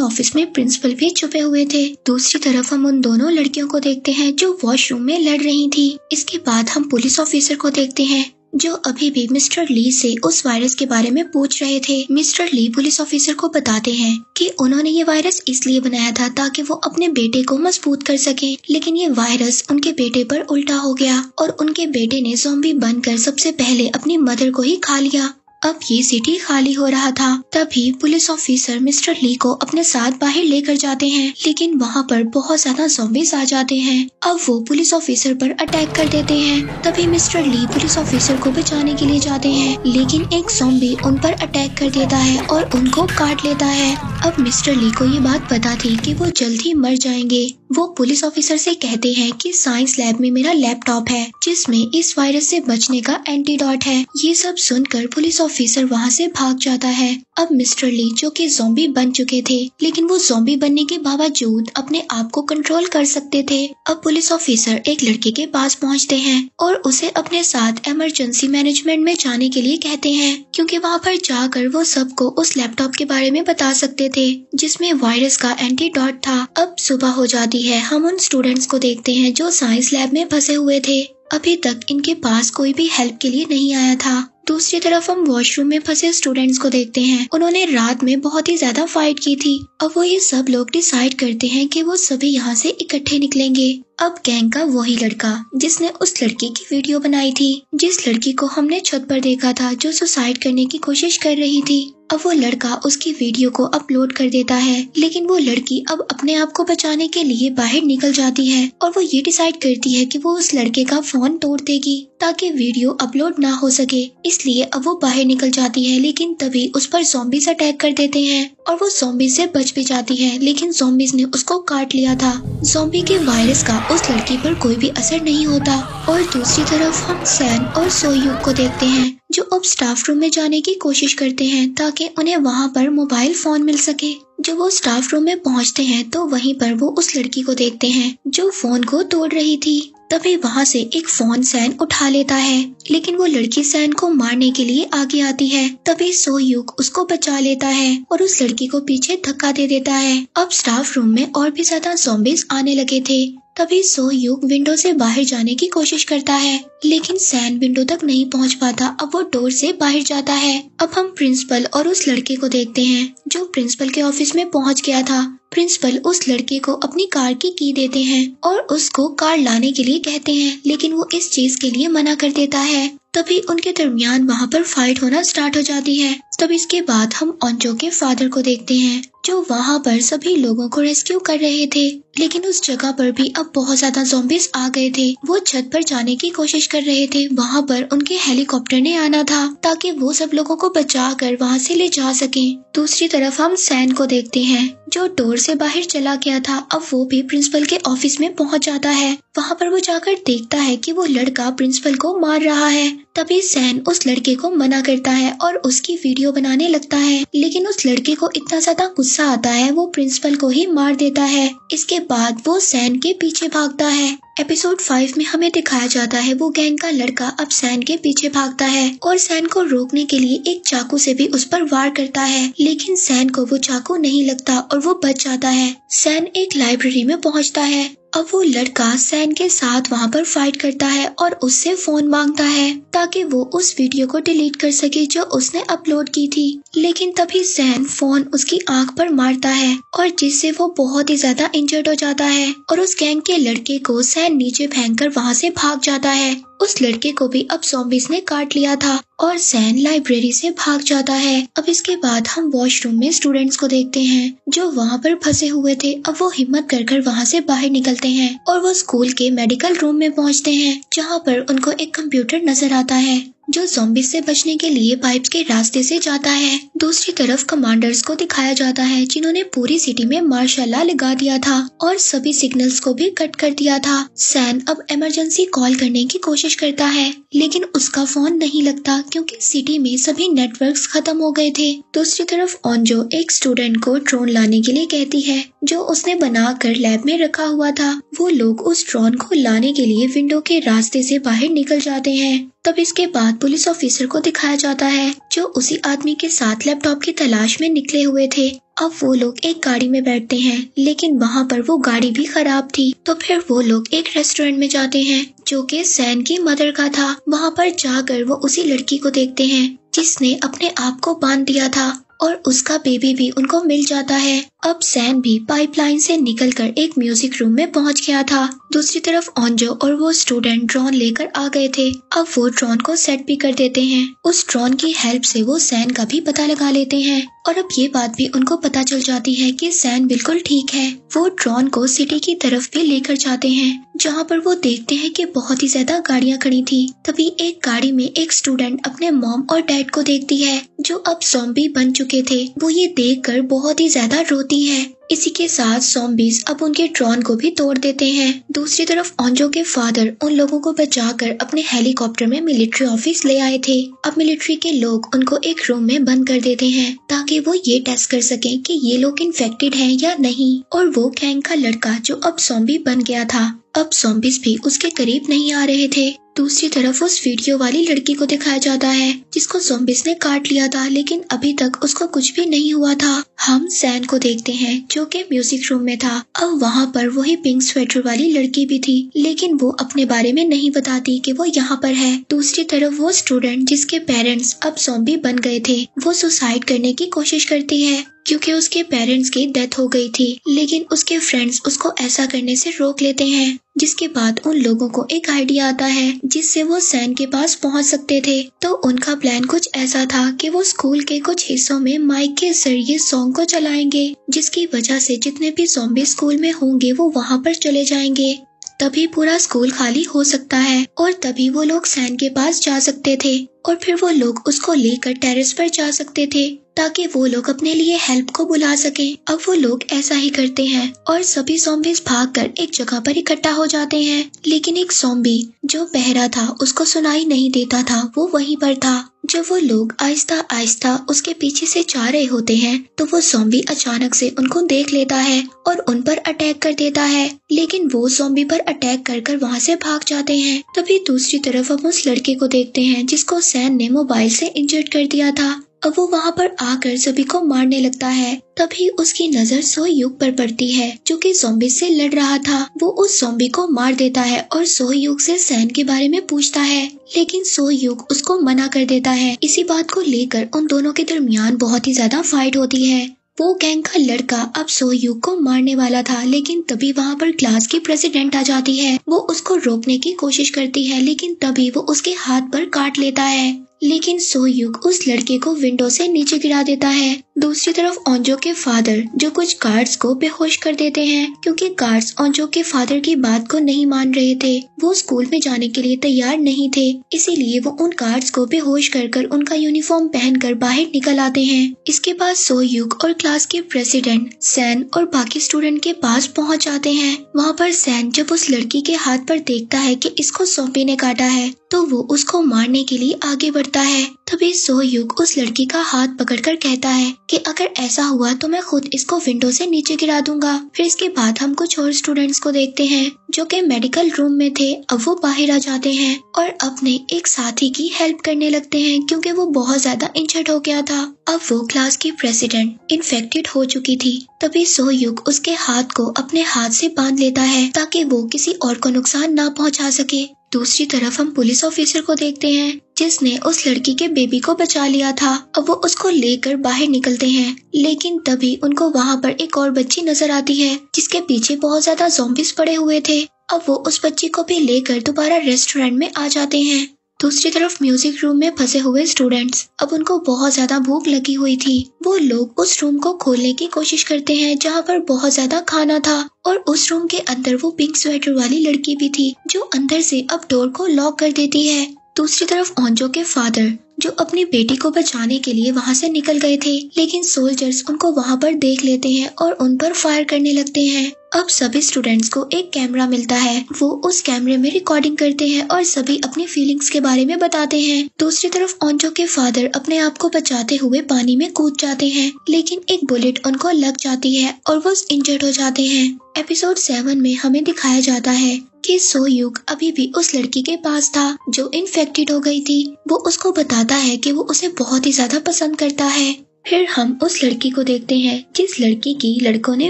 ऑफिस में प्रिंसिपल भी छुपे हुए थे। दूसरी तरफ हम उन दोनों लड़कियों को देखते हैं जो वॉशरूम में लड़ रही थी। इसके बाद हम पुलिस ऑफिसर को देखते हैं जो अभी भी मिस्टर ली से उस वायरस के बारे में पूछ रहे थे। मिस्टर ली पुलिस ऑफिसर को बताते हैं कि उन्होंने ये वायरस इसलिए बनाया था ताकि वो अपने बेटे को मजबूत कर सके, लेकिन ये वायरस उनके बेटे पर उल्टा हो गया और उनके बेटे ने ज़ॉम्बी बनकर सबसे पहले अपनी मदर को ही खा लिया। अब ये सिटी खाली हो रहा था। तभी पुलिस ऑफिसर मिस्टर ली को अपने साथ बाहर लेकर जाते हैं, लेकिन वहाँ पर बहुत ज्यादा ज़ॉम्बीज़ आ जाते हैं। अब वो पुलिस ऑफिसर पर अटैक कर देते हैं। तभी मिस्टर ली पुलिस ऑफिसर को बचाने के लिए जाते हैं, लेकिन एक ज़ॉम्बी उन पर अटैक कर देता है और उनको काट लेता है। अब मिस्टर ली को ये बात पता थी कि वो जल्द ही मर जाएंगे। वो पुलिस ऑफिसर से कहते हैं कि साइंस लैब में मेरा लैपटॉप है जिसमें इस वायरस से बचने का एंटीडोट है। ये सब सुनकर पुलिस ऑफिसर वहाँ से भाग जाता है। अब मिस्टर ली जो कि ज़ॉम्बी बन चुके थे, लेकिन वो ज़ॉम्बी बनने के बावजूद अपने आप को कंट्रोल कर सकते थे। अब पुलिस ऑफिसर एक लड़के के पास पहुँचते हैं और उसे अपने साथ इमरजेंसी मैनेजमेंट में जाने के लिए कहते हैं, क्योंकि वहाँ पर जाकर वो सबको उस लैपटॉप के बारे में बता सकते थे जिसमें वायरस का एंटीडोट था। अब सुबह हो जाती है। हम उन स्टूडेंट्स को देखते हैं जो साइंस लैब में फंसे हुए थे। अभी तक इनके पास कोई भी हेल्प के लिए नहीं आया था। दूसरी तरफ हम वॉशरूम में फंसे स्टूडेंट्स को देखते हैं। उन्होंने रात में बहुत ही ज्यादा फाइट की थी। अब वो ये सब लोग डिसाइड करते हैं कि वो सभी यहाँ से इकट्ठे निकलेंगे। अब गैंग का वही लड़का जिसने उस लड़की की वीडियो बनाई थी, जिस लड़की को हमने छत पर देखा था जो सुसाइड करने की कोशिश कर रही थी, अब वो लड़का उसकी वीडियो को अपलोड कर देता है। लेकिन वो लड़की अब अपने आप को बचाने के लिए बाहर निकल जाती है और वो ये डिसाइड करती है कि वो उस लड़के का फोन तोड़ देगी ताकि वीडियो अपलोड ना हो सके। इसलिए अब वो बाहर निकल जाती है, लेकिन तभी उस पर ज़ॉम्बीज़ अटैक कर देते हैं और वो ज़ॉम्बीज़ से बच भी जाती है, लेकिन ज़ॉम्बीज़ ने उसको काट लिया था। ज़ॉम्बी के वायरस का उस लड़की पर कोई भी असर नहीं होता। और दूसरी तरफ हम सैन और सोयूक को देखते हैं जो अब स्टाफ रूम में जाने की कोशिश करते हैं ताकि उन्हें वहाँ पर मोबाइल फोन मिल सके। जब वो स्टाफ रूम में पहुँचते हैं तो वहीं पर वो उस लड़की को देखते हैं जो फोन को तोड़ रही थी। तभी वहाँ से एक फोन सैन उठा लेता है, लेकिन वो लड़की सैन को मारने के लिए आगे आती है। तभी सोयूक उसको बचा लेता है और उस लड़की को पीछे धक्का दे देता है। अब स्टाफ रूम में और भी ज्यादा ज़ॉम्बीज़ आने लगे थे। तभी सोयूक विंडो से बाहर जाने की कोशिश करता है, लेकिन सैन विंडो तक नहीं पहुंच पाता। अब वो डोर से बाहर जाता है। अब हम प्रिंसिपल और उस लड़के को देखते हैं जो प्रिंसिपल के ऑफिस में पहुंच गया था। प्रिंसिपल उस लड़के को अपनी कार की की देते हैं और उसको कार लाने के लिए कहते हैं, लेकिन वो इस चीज के लिए मना कर देता है। तभी उनके दरमियान वहाँ पर फाइट होना स्टार्ट हो जाती है। तब इसके बाद हम ऑन्जो के फादर को देखते हैं जो वहाँ पर सभी लोगों को रेस्क्यू कर रहे थे, लेकिन उस जगह पर भी अब बहुत ज्यादा ज़ॉम्बीज़ आ गए थे। वो छत पर जाने की कोशिश कर रहे थे। वहाँ पर उनके हेलीकॉप्टर ने आना था ताकि वो सब लोगों को बचा कर वहाँ से ले जा सके। दूसरी तरफ हम सैन को देखते हैं जो डोर से बाहर चला गया था। अब वो भी प्रिंसिपल के ऑफिस में पहुँच जाता है। वहाँ पर वो जाकर देखता है कि वो लड़का प्रिंसिपल को मार रहा है। तभी सैन उस लड़के को मना करता है और उसकी वीडियो बनाने लगता है, लेकिन उस लड़के को इतना ज्यादा गुस्सा आता है वो प्रिंसिपल को ही मार देता है। इसके बाद वो सैन के पीछे भागता है। एपिसोड 5 में हमें दिखाया जाता है वो गैंग का लड़का अब सैन के पीछे भागता है और सैन को रोकने के लिए एक चाकू से भी उस पर वार करता है, लेकिन सैन को वो चाकू नहीं लगता और वो बच जाता है। सैन एक लाइब्रेरी में पहुंचता है। अब वो लड़का सैन के साथ वहाँ पर फाइट करता है और उससे फोन मांगता है ताकि वो उस वीडियो को डिलीट कर सके जो उसने अपलोड की थी, लेकिन तभी सैन फोन उसकी आंख पर मारता है और जिससे वो बहुत ही ज्यादा इंजर्ड हो जाता है और उस गैंग के लड़के को सैन नीचे फेंककर वहाँ से भाग जाता है। उस लड़के को भी अब ज़ॉम्बीज़ ने काट लिया था और सैन लाइब्रेरी से भाग जाता है। अब इसके बाद हम वॉशरूम में स्टूडेंट्स को देखते हैं जो वहाँ पर फंसे हुए थे। अब वो हिम्मत कर वहाँ से बाहर निकलते हैं और वो स्कूल के मेडिकल रूम में पहुँचते हैं जहाँ पर उनको एक कंप्यूटर नजर आता है जो ज़ॉम्बीज़ से बचने के लिए पाइप्स के रास्ते से जाता है। दूसरी तरफ कमांडर्स को दिखाया जाता है जिन्होंने पूरी सिटी में मार्शल लॉ लगा दिया था और सभी सिग्नल्स को भी कट कर दिया था। सैन अब इमरजेंसी कॉल करने की कोशिश करता है लेकिन उसका फोन नहीं लगता क्योंकि सिटी में सभी नेटवर्क्स खत्म हो गए थे। दूसरी तरफ ओंजो एक स्टूडेंट को ड्रोन लाने के लिए कहती है जो उसने बनाकर लैब में रखा हुआ था। वो लोग उस ड्रोन को लाने के लिए विंडो के रास्ते से बाहर निकल जाते हैं। तब इसके बाद पुलिस ऑफिसर को दिखाया जाता है जो उसी आदमी के साथ लैपटॉप की तलाश में निकले हुए थे। अब वो लोग एक गाड़ी में बैठते हैं लेकिन वहाँ पर वो गाड़ी भी खराब थी। तो फिर वो लोग एक रेस्टोरेंट में जाते हैं जो कि सैन की मदर का था। वहाँ पर जाकर वो उसी लड़की को देखते हैं जिसने अपने आप को बांध दिया था और उसका बेबी भी उनको मिल जाता है। अब सैन भी पाइपलाइन से निकलकर एक म्यूजिक रूम में पहुंच गया था। दूसरी तरफ ओंजो और वो स्टूडेंट ड्रोन लेकर आ गए थे। अब वो ड्रोन को सेट भी कर देते हैं। उस ड्रोन की हेल्प से वो सैन का भी पता लगा लेते हैं और अब ये बात भी उनको पता चल जाती है कि सैन बिल्कुल ठीक है। वो ड्रोन को सिटी की तरफ भी लेकर जाते हैं जहाँ पर वो देखते हैं कि बहुत ही ज्यादा गाड़ियाँ खड़ी थी। तभी एक गाड़ी में एक स्टूडेंट अपने मॉम और डैड को देखती है जो अब ज़ॉम्बी बन चुके थे। वो ये देखकर बहुत ही ज्यादा रोती है। इसी के साथ ज़ॉम्बीज़ अब उनके ड्रोन को भी तोड़ देते हैं। दूसरी तरफ ओंजो के फादर उन लोगों को बचाकर अपने हेलीकॉप्टर में मिलिट्री ऑफिस ले आए थे। अब मिलिट्री के लोग उनको एक रूम में बंद कर देते हैं ताकि वो ये टेस्ट कर सकें कि ये लोग इन्फेक्टेड हैं या नहीं। और वो गैंग का लड़का जो अब ज़ॉम्बी बन गया था, अब ज़ॉम्बीज़ भी उसके करीब नहीं आ रहे थे। दूसरी तरफ उस वीडियो वाली लड़की को दिखाया जाता है जिसको ज़ॉम्बीज़ ने काट लिया था लेकिन अभी तक उसको कुछ भी नहीं हुआ था। हम सैन को देखते हैं जो कि म्यूजिक रूम में था। अब वहाँ पर वही पिंक स्वेटर वाली लड़की भी थी लेकिन वो अपने बारे में नहीं बताती कि वो यहाँ पर है। दूसरी तरफ वो स्टूडेंट जिसके पेरेंट्स अब ज़ॉम्बी बन गए थे वो सुसाइड करने की कोशिश करती है क्योंकि उसके पेरेंट्स की डेथ हो गई थी, लेकिन उसके फ्रेंड्स उसको ऐसा करने से रोक लेते हैं। जिसके बाद उन लोगों को एक आइडिया आता है जिससे वो सैन के पास पहुंच सकते थे। तो उनका प्लान कुछ ऐसा था कि वो स्कूल के कुछ हिस्सों में माइक के जरिए सॉन्ग को चलाएंगे जिसकी वजह से जितने भी ज़ॉम्बी स्कूल में होंगे वो वहाँ पर चले जाएंगे। तभी पूरा स्कूल खाली हो सकता है और तभी वो लोग सैन के पास जा सकते थे और फिर वो लोग उसको लेकर टेरेस पर जा सकते थे ताकि वो लोग अपने लिए हेल्प को बुला सकें। अब वो लोग ऐसा ही करते हैं और सभी ज़ॉम्बीज़ भागकर एक जगह पर इकट्ठा हो जाते हैं, लेकिन एक ज़ॉम्बी जो बहरा था उसको सुनाई नहीं देता था, वो वहीं पर था। जब वो लोग आहिस्ता आहिस्ता उसके पीछे से जा रहे होते हैं तो वो ज़ॉम्बी अचानक से उनको देख लेता है और उन पर अटैक कर देता है, लेकिन वो ज़ॉम्बी पर अटैक कर वहाँ से भाग जाते हैं। तभी दूसरी तरफ हम उस लड़के को देखते हैं जिसको सैन ने मोबाइल से इंजर्ड कर दिया था। अब वो वहाँ पर आकर सभी को मारने लगता है। तभी उसकी नजर सोहयुग पर पड़ती है जो कि ज़ॉम्बी से लड़ रहा था। वो उस ज़ॉम्बी को मार देता है और सोहयुग से सैन के बारे में पूछता है, लेकिन सोहयुग उसको मना कर देता है। इसी बात को लेकर उन दोनों के दरमियान बहुत ही ज्यादा फाइट होती है। वो गैंग का लड़का अब सोहयुग को मारने वाला था, लेकिन तभी वहाँ पर क्लास की प्रेसिडेंट आ जाती है। वो उसको रोकने की कोशिश करती है लेकिन तभी वो उसके हाथ पर काट लेता है, लेकिन सोहयुग उस लड़के को विंडो से नीचे गिरा देता है। दूसरी तरफ ओंजो के फादर जो कुछ गार्ड्स को बेहोश कर देते हैं क्योंकि गार्ड्स ओंजो के फादर की बात को नहीं मान रहे थे। वो स्कूल में जाने के लिए तैयार नहीं थे, इसीलिए वो उन गार्ड्स को बेहोश कर उनका यूनिफॉर्म पहनकर बाहर निकल आते हैं। इसके बाद सोहयुग और क्लास के प्रेसिडेंट सैन और बाकी स्टूडेंट के पास पहुँच जाते हैं। वहाँ पर सैन जब उस लड़की के हाथ पर देखता है कि इसको ज़ॉम्बी ने काटा है तो वो उसको मारने के लिए आगे बढ़ता है। तभी सोहयुग उस लड़की का हाथ पकड़कर कहता है कि अगर ऐसा हुआ तो मैं खुद इसको विंडो से नीचे गिरा दूंगा। फिर इसके बाद हम कुछ और स्टूडेंट्स को देखते हैं जो कि मेडिकल रूम में थे। अब वो बाहर आ जाते हैं और अपने एक साथी की हेल्प करने लगते हैं क्योंकि वो बहुत ज्यादा इंजर्ड हो गया था। अब वो क्लास की प्रेसिडेंट इन्फेक्टेड हो चुकी थी। तभी सोहयुग उसके हाथ को अपने हाथ से बांध लेता है ताकि वो किसी और को नुकसान ना पहुंचा सके। दूसरी तरफ हम पुलिस ऑफिसर को देखते हैं जिसने उस लड़की के बेबी को बचा लिया था। अब वो उसको लेकर बाहर निकलते हैं, लेकिन तभी उनको वहाँ पर एक और बच्ची नजर आती है जिसके पीछे बहुत ज्यादा ज़ॉम्बीज पड़े हुए थे। अब वो उस बच्ची को भी लेकर दोबारा रेस्टोरेंट में आ जाते हैं। दूसरी तरफ म्यूजिक रूम में फंसे हुए स्टूडेंट्स, अब उनको बहुत ज्यादा भूख लगी हुई थी। वो लोग उस रूम को खोलने की कोशिश करते हैं जहाँ पर बहुत ज्यादा खाना था और उस रूम के अंदर वो पिंक स्वेटर वाली लड़की भी थी जो अंदर से अब डोर को लॉक कर देती है। दूसरी तरफ ओंजो के फादर जो अपनी बेटी को बचाने के लिए वहाँ से निकल गए थे, लेकिन सोल्जर्स उनको वहाँ पर देख लेते हैं और उन पर फायर करने लगते हैं। अब सभी स्टूडेंट्स को एक कैमरा मिलता है, वो उस कैमरे में रिकॉर्डिंग करते हैं और सभी अपनी फीलिंग्स के बारे में बताते हैं। दूसरी तरफ ओंजो के फादर अपने आप को बचाते हुए पानी में कूद जाते हैं, लेकिन एक बुलेट उनको लग जाती है और वो इंजर्ड हो जाते हैं। एपिसोड 7 में हमें दिखाया जाता है कि सोहयुग अभी भी उस लड़की के पास था जो इन्फेक्टेड हो गई थी। वो उसको बताता है कि वो उसे बहुत ही ज्यादा पसंद करता है। फिर हम उस लड़की को देखते हैं जिस लड़की की लड़कों ने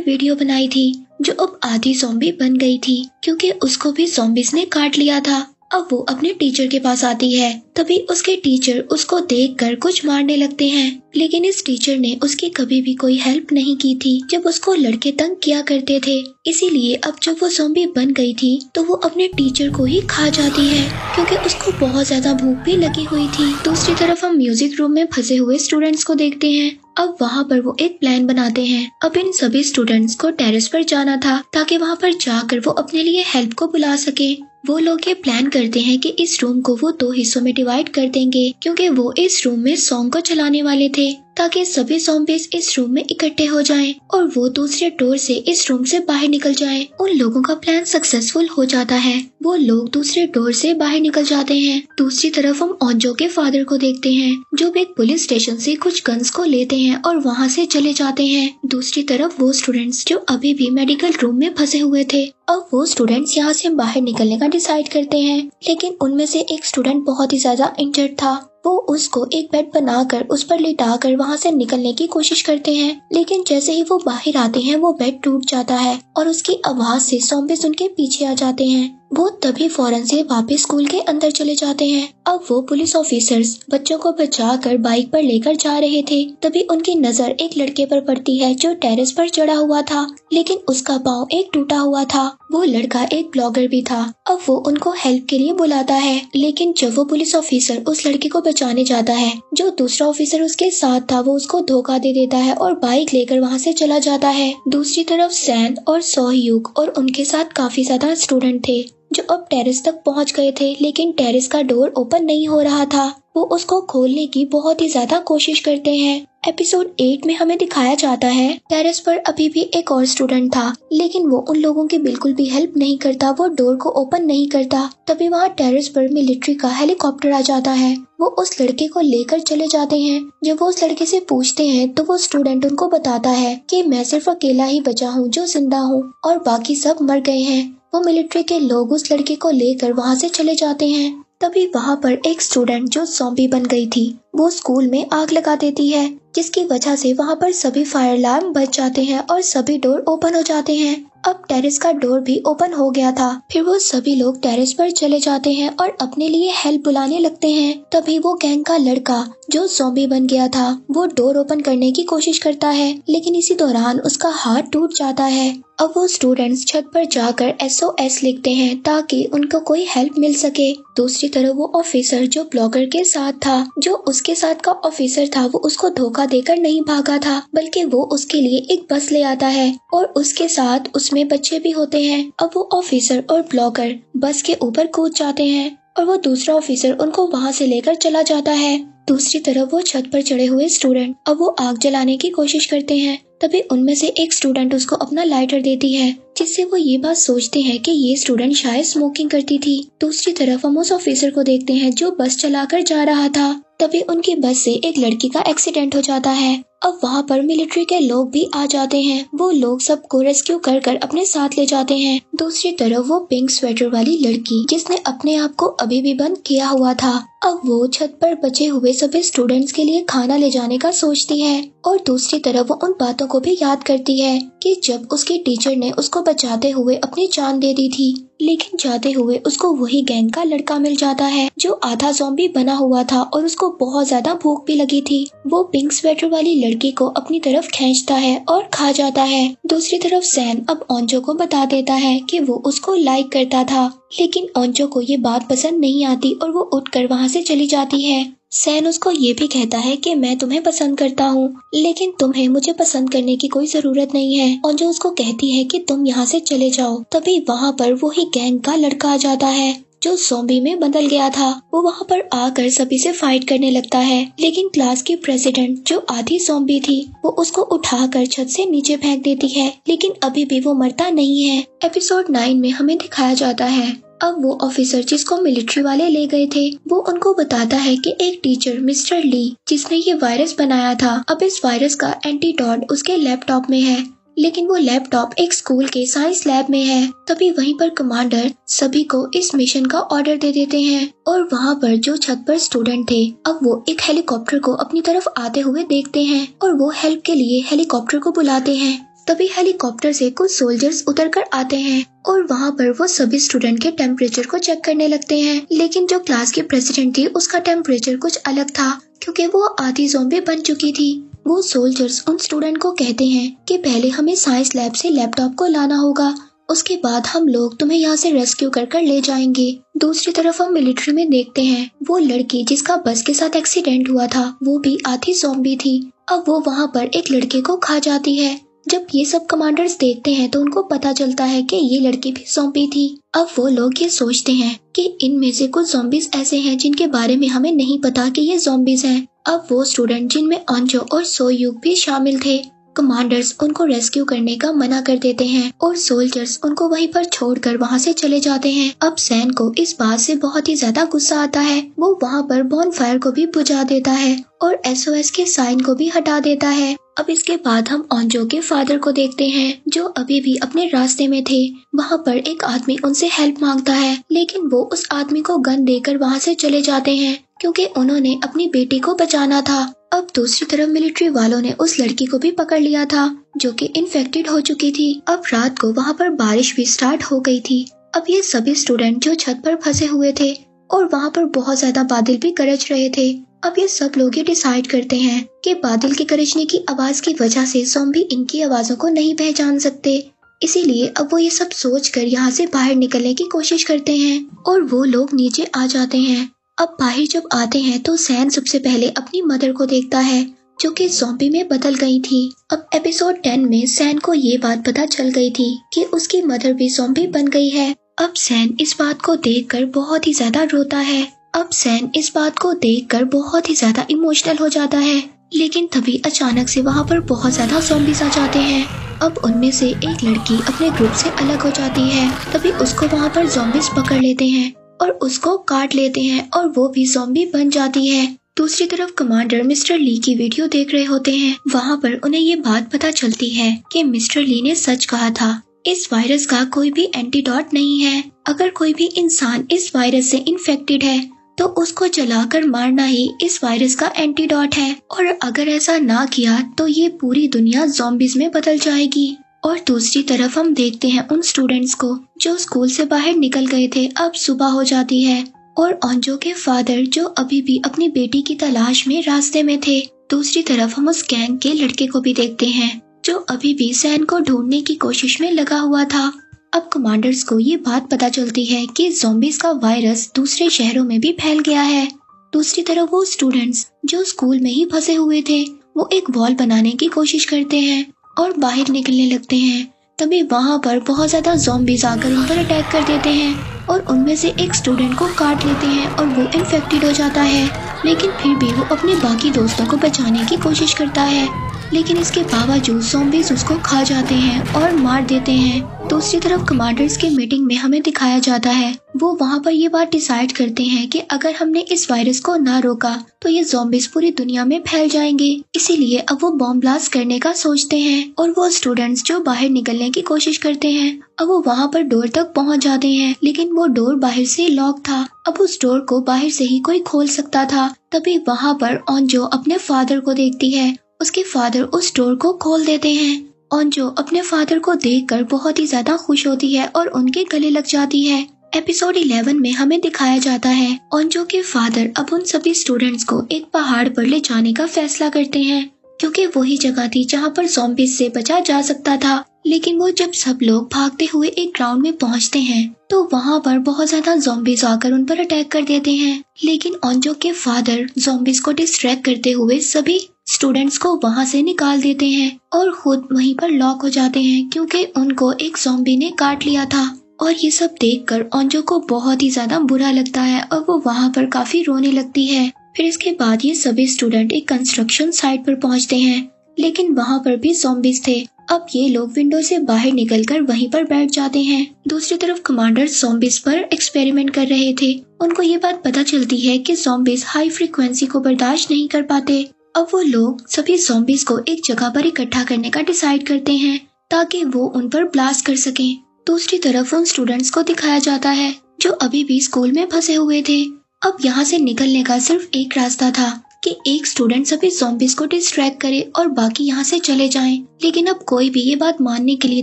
वीडियो बनाई थी, जो अब आधी ज़ॉम्बी बन गई थी क्योंकि उसको भी ज़ॉम्बीज ने काट लिया था। अब वो अपने टीचर के पास आती है, तभी उसके टीचर उसको देखकर कुछ मारने लगते हैं, लेकिन इस टीचर ने उसकी कभी भी कोई हेल्प नहीं की थी जब उसको लड़के तंग किया करते थे। इसीलिए अब जब वो ज़ॉम्बी बन गई थी तो वो अपने टीचर को ही खा जाती है क्योंकि उसको बहुत ज्यादा भूख भी लगी हुई थी। दूसरी तरफ हम म्यूजिक रूम में फंसे हुए स्टूडेंट्स को देखते हैं। अब वहाँ पर वो एक प्लान बनाते हैं। अब इन सभी स्टूडेंट्स को टेरेस पर जाना था ताकि वहाँ पर जाकर वो अपने लिए हेल्प को बुला सके। वो लोग ये प्लान करते हैं कि इस रूम को वो 2 हिस्सों में डिवाइड कर देंगे क्योंकि वो इस रूम में सॉन्ग को चलाने वाले थे ताकि सभी ज़ॉम्बीज इस रूम में इकट्ठे हो जाएं और वो दूसरे डोर से इस रूम से बाहर निकल जाएं। उन लोगों का प्लान सक्सेसफुल हो जाता है, वो लोग दूसरे डोर से बाहर निकल जाते हैं। दूसरी तरफ हम ओंजो के फादर को देखते हैं जो एक पुलिस स्टेशन से कुछ गन्स को लेते हैं और वहाँ से चले जाते हैं। दूसरी तरफ वो स्टूडेंट्स जो अभी भी मेडिकल रूम में फंसे हुए थे, अब वो स्टूडेंट्स यहाँ से बाहर निकलने का डिसाइड करते हैं, लेकिन उनमें से एक स्टूडेंट बहुत ही ज्यादा इंजर्ड था। वो उसको एक बेड बनाकर उस पर लिटाकर वहाँ से निकलने की कोशिश करते हैं, लेकिन जैसे ही वो बाहर आते हैं वो बेड टूट जाता है और उसकी आवाज से ज़ॉम्बीज उनके पीछे आ जाते हैं। वो तभी फौरन से वापस स्कूल के अंदर चले जाते हैं। अब वो पुलिस ऑफिसर्स बच्चों को बचाकर बाइक पर लेकर जा रहे थे, तभी उनकी नजर एक लड़के पर पड़ती है जो टेरेस पर चढ़ा हुआ था, लेकिन उसका पाँव एक टूटा हुआ था। वो लड़का एक ब्लॉगर भी था। अब वो उनको हेल्प के लिए बुलाता है, लेकिन जब वो पुलिस ऑफिसर उस लड़के को बचाने जाता है, जो दूसरा ऑफिसर उसके साथ था वो उसको धोखा दे देता है और बाइक लेकर वहाँ से चला जाता है। दूसरी तरफ सैन और सोहयुग और उनके साथ काफी ज्यादा स्टूडेंट थे जो अब टेरेस तक पहुंच गए थे, लेकिन टेरेस का डोर ओपन नहीं हो रहा था। वो उसको खोलने की बहुत ही ज्यादा कोशिश करते हैं। एपिसोड 8 में हमें दिखाया जाता है टेरेस पर अभी भी एक और स्टूडेंट था, लेकिन वो उन लोगों की बिल्कुल भी हेल्प नहीं करता, वो डोर को ओपन नहीं करता। तभी वहाँ टेरेस पर मिलिट्री का हेलीकॉप्टर आ जाता है। वो उस लड़के को लेकर चले जाते हैं। जब वो उस लड़के से पूछते हैं तो वो स्टूडेंट उनको बताता है कि मैं सिर्फ अकेला ही बचा हूँ जो जिंदा हूँ और बाकी सब मर गए हैं। वो मिलिट्री के लोग उस लड़के को लेकर वहाँ से चले जाते हैं। तभी वहाँ पर एक स्टूडेंट जो ज़ॉम्बी बन गई थी वो स्कूल में आग लगा देती है, जिसकी वजह से वहाँ पर सभी फायर अलार्म बज जाते हैं और सभी डोर ओपन हो जाते हैं। अब टेरेस का डोर भी ओपन हो गया था। फिर वो सभी लोग टेरेस पर चले जाते हैं और अपने लिए हेल्प बुलाने लगते हैं। तभी वो गैंग का लड़का जो ज़ॉम्बी बन गया था वो डोर ओपन करने की कोशिश करता है, लेकिन इसी दौरान उसका हाथ टूट जाता है। अब वो स्टूडेंट्स छत पर जाकर SOS लिखते हैं ताकि उनको कोई हेल्प मिल सके। दूसरी तरफ वो ऑफिसर जो ब्लॉगर के साथ था, जो उसके साथ का ऑफिसर था, वो उसको धोखा देकर नहीं भागा था, बल्कि वो उसके लिए एक बस ले आता है और उसके साथ उसमें बच्चे भी होते हैं। अब वो ऑफिसर और ब्लॉगर बस के ऊपर कूद जाते हैं और वो दूसरा ऑफिसर उनको वहाँ से लेकर चला जाता है। दूसरी तरफ वो छत पर चढ़े हुए स्टूडेंट अब वो आग जलाने की कोशिश करते हैं। तभी उनमें से एक स्टूडेंट उसको अपना लाइटर देती है, जिससे वो ये बात सोचते हैं कि ये स्टूडेंट शायद स्मोकिंग करती थी। दूसरी तरफ हम उस ऑफिसर को देखते हैं जो बस चलाकर जा रहा था। तभी उनकी बस से एक लड़की का एक्सीडेंट हो जाता है। अब वहाँ पर मिलिट्री के लोग भी आ जाते हैं। वो लोग सबको रेस्क्यू कर कर अपने साथ ले जाते हैं। दूसरी तरफ वो पिंक स्वेटर वाली लड़की जिसने अपने आप को अभी भी बंद किया हुआ था, अब वो छत पर बचे हुए सभी स्टूडेंट्स के लिए खाना ले जाने का सोचती है। और दूसरी तरफ वो उन बातों को भी याद करती है कि जब उसकी टीचर ने उसको बचाते हुए अपनी जान दे दी थी, लेकिन जाते हुए उसको वही गैंग का लड़का मिल जाता है जो आधा ज़ॉम्बी बना हुआ था और उसको बहुत ज्यादा भूख भी लगी थी। वो पिंक स्वेटर वाली लड़की को अपनी तरफ खींचता है और खा जाता है। दूसरी तरफ सैन अब ओंजो को बता देता है कि वो उसको लाइक करता था, लेकिन ओंजो को ये बात पसंद नहीं आती और वो उठकर वहाँ से चली जाती है। सैन उसको ये भी कहता है कि मैं तुम्हें पसंद करता हूँ, लेकिन तुम्हें मुझे पसंद करने की कोई जरूरत नहीं है। ओंजो उसको कहती है कि तुम यहाँ से चले जाओ। तभी वहाँ पर वही गैंग का लड़का आ जाता है जो ज़ॉम्बी में बदल गया था। वो वहाँ पर आकर सभी से फाइट करने लगता है, लेकिन क्लास की प्रेसिडेंट जो आधी ज़ॉम्बी थी वो उसको उठाकर छत से नीचे फेंक देती है, लेकिन अभी भी वो मरता नहीं है। एपिसोड 9 में हमें दिखाया जाता है अब वो ऑफिसर जिसको मिलिट्री वाले ले गए थे वो उनको बताता है कि एक टीचर मिस्टर ली जिसने ये वायरस बनाया था, अब इस वायरस का एंटीडोट उसके लैपटॉप में है, लेकिन वो लैपटॉप एक स्कूल के साइंस लैब में है। तभी वहीं पर कमांडर सभी को इस मिशन का ऑर्डर दे देते हैं और वहाँ पर जो छत पर स्टूडेंट थे अब वो एक हेलीकॉप्टर को अपनी तरफ आते हुए देखते हैं और वो हेल्प के लिए हेलीकॉप्टर को बुलाते हैं। तभी हेलीकॉप्टर से कुछ सोल्जर्स उतरकर आते हैं और वहाँ पर वो सभी स्टूडेंट के टेम्परेचर को चेक करने लगते हैं, लेकिन जो क्लास की प्रेसिडेंट थी उसका टेम्परेचर कुछ अलग था क्योंकि वो आधी ज़ॉम्बी बन चुकी थी। वो सोल्जर्स उन स्टूडेंट को कहते हैं कि पहले हमें साइंस लैब से लैपटॉप को लाना होगा, उसके बाद हम लोग तुम्हें यहाँ से रेस्क्यू कर ले जाएंगे। दूसरी तरफ हम मिलिट्री में देखते हैं वो लड़की जिसका बस के साथ एक्सीडेंट हुआ था वो भी आधी ज़ॉम्बी थी, अब वो वहाँ पर एक लड़के को खा जाती है। जब ये सब कमांडर्स देखते हैं तो उनको पता चलता है कि ये लड़की भी ज़ॉम्बी थी। अब वो लोग ये सोचते हैं कि इनमें से कुछ ज़ॉम्बीज ऐसे हैं जिनके बारे में हमें नहीं पता कि ये ज़ॉम्बीज हैं। अब वो स्टूडेंट जिनमें ओंजो और सोयूक भी शामिल थे, कमांडर्स उनको रेस्क्यू करने का मना कर देते हैं और सोल्जर्स उनको वहीं पर छोड़कर वहाँ से चले जाते हैं। अब सैन को इस बात से बहुत ही ज्यादा गुस्सा आता है, वो वहाँ पर बॉनफायर को भी बुझा देता है और SOS के साइन को भी हटा देता है। अब इसके बाद हम ओंजो के फादर को देखते हैं जो अभी भी अपने रास्ते में थे। वहाँ पर एक आदमी उनसे हेल्प मांगता है, लेकिन वो उस आदमी को गन देकर वहाँ से चले जाते हैं क्योंकि उन्होंने अपनी बेटी को बचाना था। अब दूसरी तरफ मिलिट्री वालों ने उस लड़की को भी पकड़ लिया था जो कि इन्फेक्टेड हो चुकी थी। अब रात को वहाँ पर बारिश भी स्टार्ट हो गई थी। अब ये सभी स्टूडेंट जो छत पर फंसे हुए थे और वहाँ पर बहुत ज्यादा बादल भी गरज रहे थे, अब ये सब लोग ये डिसाइड करते हैं कि बादल के गरजने की आवाज की वजह से ज़ॉम्बी इनकी आवाजों को नहीं पहचान सकते, इसीलिए अब वो ये सब सोचकर यहाँ से बाहर निकलने की कोशिश करते हैं और वो लोग नीचे आ जाते हैं। अब बाहर जब आते हैं तो सैन सबसे पहले अपनी मदर को देखता है जो कि ज़ॉम्बी में बदल गई थी। अब एपिसोड 10 में सैन को ये बात पता चल गई थी कि उसकी मदर भी ज़ॉम्बी बन गई है। अब सैन इस बात को देखकर बहुत ही ज्यादा रोता है। अब सैन इस बात को देखकर बहुत ही ज्यादा इमोशनल हो जाता है, लेकिन तभी अचानक से वहाँ पर बहुत ज्यादा ज़ॉम्बीज आ जाते हैं। अब उनमें से एक लड़की अपने ग्रुप से अलग हो जाती है, तभी उसको वहाँ पर ज़ॉम्बीज पकड़ लेते हैं और उसको काट लेते हैं और वो भी ज़ॉम्बी बन जाती है। दूसरी तरफ कमांडर मिस्टर ली की वीडियो देख रहे होते हैं। वहाँ पर उन्हें ये बात पता चलती है कि मिस्टर ली ने सच कहा था, इस वायरस का कोई भी एंटीडोट नहीं है। अगर कोई भी इंसान इस वायरस से इन्फेक्टेड है तो उसको जलाकर मारना ही इस वायरस का एंटीडोट है, और अगर ऐसा ना किया तो ये पूरी दुनिया ज़ॉम्बीज में बदल जाएगी। और दूसरी तरफ हम देखते हैं उन स्टूडेंट्स को जो स्कूल से बाहर निकल गए थे। अब सुबह हो जाती है और ओंजो के फादर जो अभी भी अपनी बेटी की तलाश में रास्ते में थे। दूसरी तरफ हम उस गैंग के लड़के को भी देखते हैं जो अभी भी सैन को ढूंढने की कोशिश में लगा हुआ था। अब कमांडर्स को ये बात पता चलती है कि ज़ॉम्बीज का वायरस दूसरे शहरों में भी फैल गया है। दूसरी तरफ वो स्टूडेंट्स जो स्कूल में ही फंसे हुए थे वो एक वॉल बनाने की कोशिश करते हैं और बाहर निकलने लगते हैं। तभी वहाँ पर बहुत ज्यादा ज़ॉम्बीज आकर उन पर अटैक कर देते हैं और उनमें से एक स्टूडेंट को काट लेते हैं और वो इन्फेक्टेड हो जाता है। लेकिन फिर भी वो अपने बाकी दोस्तों को बचाने की कोशिश करता है। लेकिन इसके बावजूद ज़ॉम्बीज उसको खा जाते हैं और मार देते हैं। दूसरी तरफ कमांडर्स की मीटिंग में हमें दिखाया जाता है, वो वहाँ पर ये बात डिसाइड करते हैं कि अगर हमने इस वायरस को ना रोका तो ये ज़ॉम्बीज पूरी दुनिया में फैल जाएंगे। इसीलिए अब वो बॉम्ब ब्लास्ट करने का सोचते हैं और वो स्टूडेंट्स जो बाहर निकलने की कोशिश करते हैं, अब वो वहाँ पर डोर तक पहुँच जाते हैं, लेकिन वो डोर बाहर से लॉक था। अब उस डोर को बाहर से ही कोई खोल सकता था। तभी वहाँ पर ओंजो अपने फादर को देखती है। उसके फादर उस डोर को खोल देते हैं। ओंजो अपने फादर को देखकर बहुत ही ज्यादा खुश होती है और उनके गले लग जाती है। एपिसोड 11 में हमें दिखाया जाता है ओंजो के फादर अब उन सभी स्टूडेंट्स को एक पहाड़ पर ले जाने का फैसला करते हैं, क्योंकि वही जगह थी जहाँ पर ज़ॉम्बीज से बचा जा सकता था। लेकिन वो जब सब लोग भागते हुए एक ग्राउंड में पहुँचते हैं तो वहाँ पर बहुत ज्यादा ज़ॉम्बीज आकर उन पर अटैक कर देते हैं। लेकिन ओंजो के फादर ज़ॉम्बीज को डिस्ट्रैक्ट करते हुए सभी स्टूडेंट्स को वहाँ से निकाल देते हैं और खुद वहीं पर लॉक हो जाते हैं, क्योंकि उनको एक ज़ॉम्बी ने काट लिया था। और ये सब देखकर ओंजो को बहुत ही ज्यादा बुरा लगता है और वो वहाँ पर काफी रोने लगती है। फिर इसके बाद ये सभी स्टूडेंट एक कंस्ट्रक्शन साइट पर पहुँचते हैं, लेकिन वहाँ पर भी ज़ॉम्बीज थे। अब ये लोग विंडो से बाहर निकलकर वहीं पर बैठ जाते हैं। दूसरी तरफ कमांडर ज़ॉम्बीज पर एक्सपेरिमेंट कर रहे थे। उनको ये बात पता चलती है कि ज़ॉम्बीज हाई फ्रीक्वेंसी को बर्दाश्त नहीं कर पाते। अब वो लोग सभी ज़ॉम्बीज को एक जगह पर इकट्ठा करने का डिसाइड करते हैं ताकि वो उन पर ब्लास्ट कर सकें। दूसरी तरफ उन स्टूडेंट्स को दिखाया जाता है जो अभी भी स्कूल में फंसे हुए थे। अब यहाँ से निकलने का सिर्फ एक रास्ता था कि एक स्टूडेंट सभी ज़ॉम्बीज को डिस्ट्रैक्ट करे और बाकी यहाँ से चले जाएं। लेकिन अब कोई भी ये बात मानने के लिए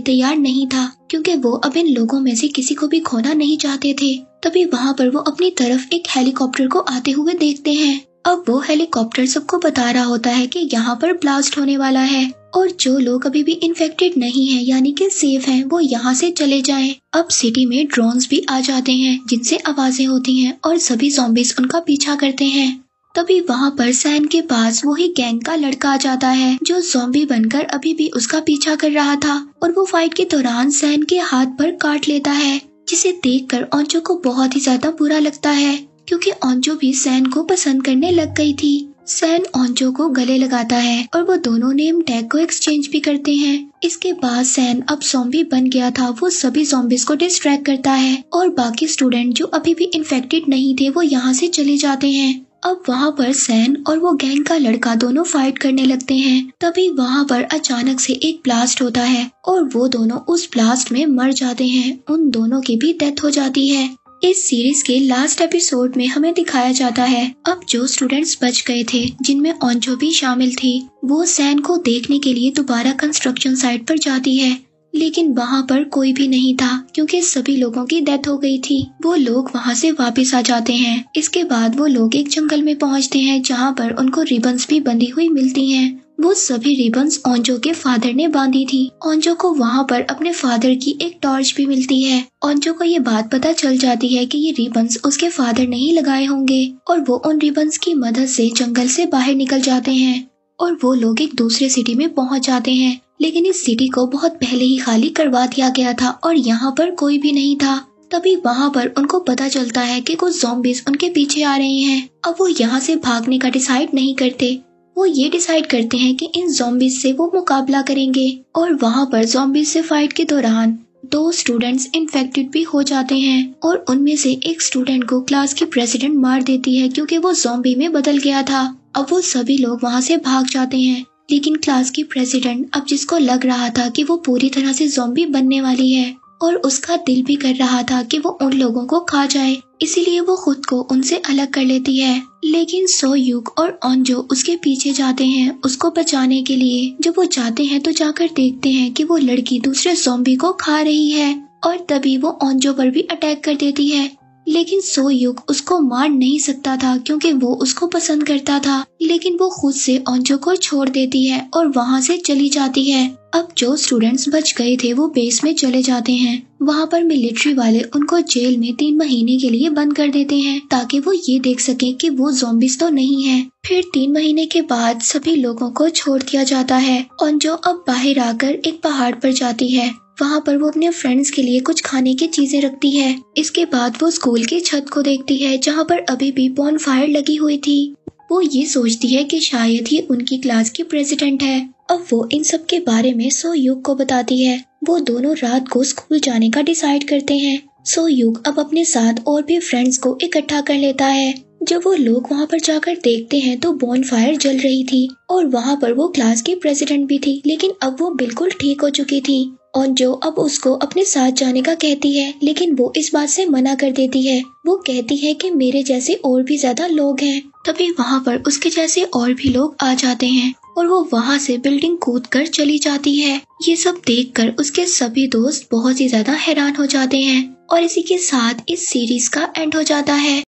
तैयार नहीं था, क्योंकि वो अब इन लोगों में से किसी को भी खोना नहीं चाहते थे। तभी वहाँ पर वो अपनी तरफ एक हेलीकॉप्टर को आते हुए देखते हैं। अब वो हेलीकॉप्टर सबको बता रहा होता है कि यहाँ पर ब्लास्ट होने वाला है और जो लोग अभी भी इन्फेक्टेड नहीं हैं, यानी कि सेफ हैं, वो यहाँ से चले जाएं। अब सिटी में ड्रोन्स भी आ जाते हैं जिनसे आवाजें होती हैं और सभी ज़ॉम्बीज उनका पीछा करते हैं। तभी वहाँ पर सैन के पास वही गैंग का लड़का आ जाता है जो ज़ॉम्बी बनकर अभी भी उसका पीछा कर रहा था और वो फाइट के दौरान सैन के हाथ पर काट लेता है, जिसे देखकर ओंजो को बहुत ही ज्यादा बुरा लगता है, क्योंकि ओंजो भी सैन को पसंद करने लग गई थी। सैन ओंजो को गले लगाता है और वो दोनों नेम टैग को एक्सचेंज भी करते हैं। इसके बाद सैन अब ज़ॉम्बी बन गया था, वो सभी ज़ॉम्बीज को डिस्ट्रैक्ट करता है और बाकी स्टूडेंट जो अभी भी इन्फेक्टेड नहीं थे वो यहाँ से चले जाते हैं। अब वहाँ पर सैन और वो गैंग का लड़का दोनों फाइट करने लगते हैं। तभी वहाँ पर अचानक से एक ब्लास्ट होता है और वो दोनों उस ब्लास्ट में मर जाते हैं। उन दोनों की भी डेथ हो जाती है। इस सीरीज के लास्ट एपिसोड में हमें दिखाया जाता है अब जो स्टूडेंट्स बच गए थे, जिनमें ओंजो भी शामिल थी, वो सैन को देखने के लिए दोबारा कंस्ट्रक्शन साइट पर जाती है। लेकिन वहाँ पर कोई भी नहीं था, क्योंकि सभी लोगों की डेथ हो गई थी। वो लोग वहाँ से वापस आ जाते हैं। इसके बाद वो लोग एक जंगल में पहुँचते हैं जहाँ पर उनको रिबन्स भी बंधी हुई मिलती हैं। वो सभी रिबन्स ओंजो के फादर ने बांधी थी। ओंजो को वहाँ पर अपने फादर की एक टॉर्च भी मिलती है। ओंजो को ये बात पता चल जाती है कि ये रिबन्स उसके फादर ने ही लगाए होंगे और वो उन रिबन्स की मदद से जंगल से बाहर निकल जाते हैं और वो लोग एक दूसरे सिटी में पहुँच जाते हैं। लेकिन इस सिटी को बहुत पहले ही खाली करवा दिया गया था और यहाँ पर कोई भी नहीं था। तभी वहाँ पर उनको पता चलता है कि कुछ ज़ॉम्बीज उनके पीछे आ रहे हैं। अब वो यहाँ से भागने का डिसाइड नहीं करते, वो ये डिसाइड करते हैं कि इन ज़ॉम्बीज से वो मुकाबला करेंगे। और वहाँ पर ज़ॉम्बीज से फाइट के दौरान 2 स्टूडेंट्स इन्फेक्टेड भी हो जाते हैं और उनमें से एक स्टूडेंट को क्लास की प्रेसिडेंट मार देती है, क्योंकि वो ज़ॉम्बी में बदल गया था। अब वो सभी लोग वहाँ से भाग जाते हैं, लेकिन क्लास की प्रेसिडेंट अब जिसको लग रहा था कि वो पूरी तरह से ज़ॉम्बी बनने वाली है और उसका दिल भी कर रहा था कि वो उन लोगों को खा जाए, इसीलिए वो खुद को उनसे अलग कर लेती है। लेकिन सो युग और ओंजो उसके पीछे जाते हैं उसको बचाने के लिए। जब वो जाते हैं तो जाकर देखते हैं कि वो लड़की दूसरे ज़ॉम्बी को खा रही है और तभी वो ओंजो पर भी अटैक कर देती है। लेकिन सो युग उसको मार नहीं सकता था, क्योंकि वो उसको पसंद करता था। लेकिन वो खुद से ओंजो को छोड़ देती है और वहाँ से चली जाती है। अब जो स्टूडेंट्स बच गए थे वो बेस में चले जाते हैं। वहाँ पर मिलिट्री वाले उनको जेल में 3 महीने के लिए बंद कर देते हैं ताकि वो ये देख सकें कि वो ज़ॉम्बीज तो नहीं है। फिर 3 महीने के बाद सभी लोगों को छोड़ दिया जाता है। ओंजो अब बाहर आकर एक पहाड़ पर जाती है। वहाँ पर वो अपने फ्रेंड्स के लिए कुछ खाने की चीजें रखती है। इसके बाद वो स्कूल की छत को देखती है जहाँ पर अभी भी बॉनफायर लगी हुई थी। वो ये सोचती है कि शायद ही उनकी क्लास की प्रेसिडेंट है। अब वो इन सब के बारे में सोयूक को बताती है। वो दोनों रात को स्कूल जाने का डिसाइड करते हैं। सोयूक अब अपने साथ और भी फ्रेंड्स को इकट्ठा कर लेता है। जब वो लोग वहाँ पर जाकर देखते हैं तो बॉनफायर जल रही थी और वहाँ पर वो क्लास की प्रेसिडेंट भी थी, लेकिन अब वो बिल्कुल ठीक हो चुकी थी और जो अब उसको अपने साथ जाने का कहती है, लेकिन वो इस बात से मना कर देती है। वो कहती है कि मेरे जैसे और भी ज्यादा लोग हैं। तभी वहाँ पर उसके जैसे और भी लोग आ जाते हैं और वो वहाँ से बिल्डिंग कूद कर चली जाती है। ये सब देखकर उसके सभी दोस्त बहुत ही ज्यादा हैरान हो जाते हैं और इसी के साथ इस सीरीज का एंड हो जाता है।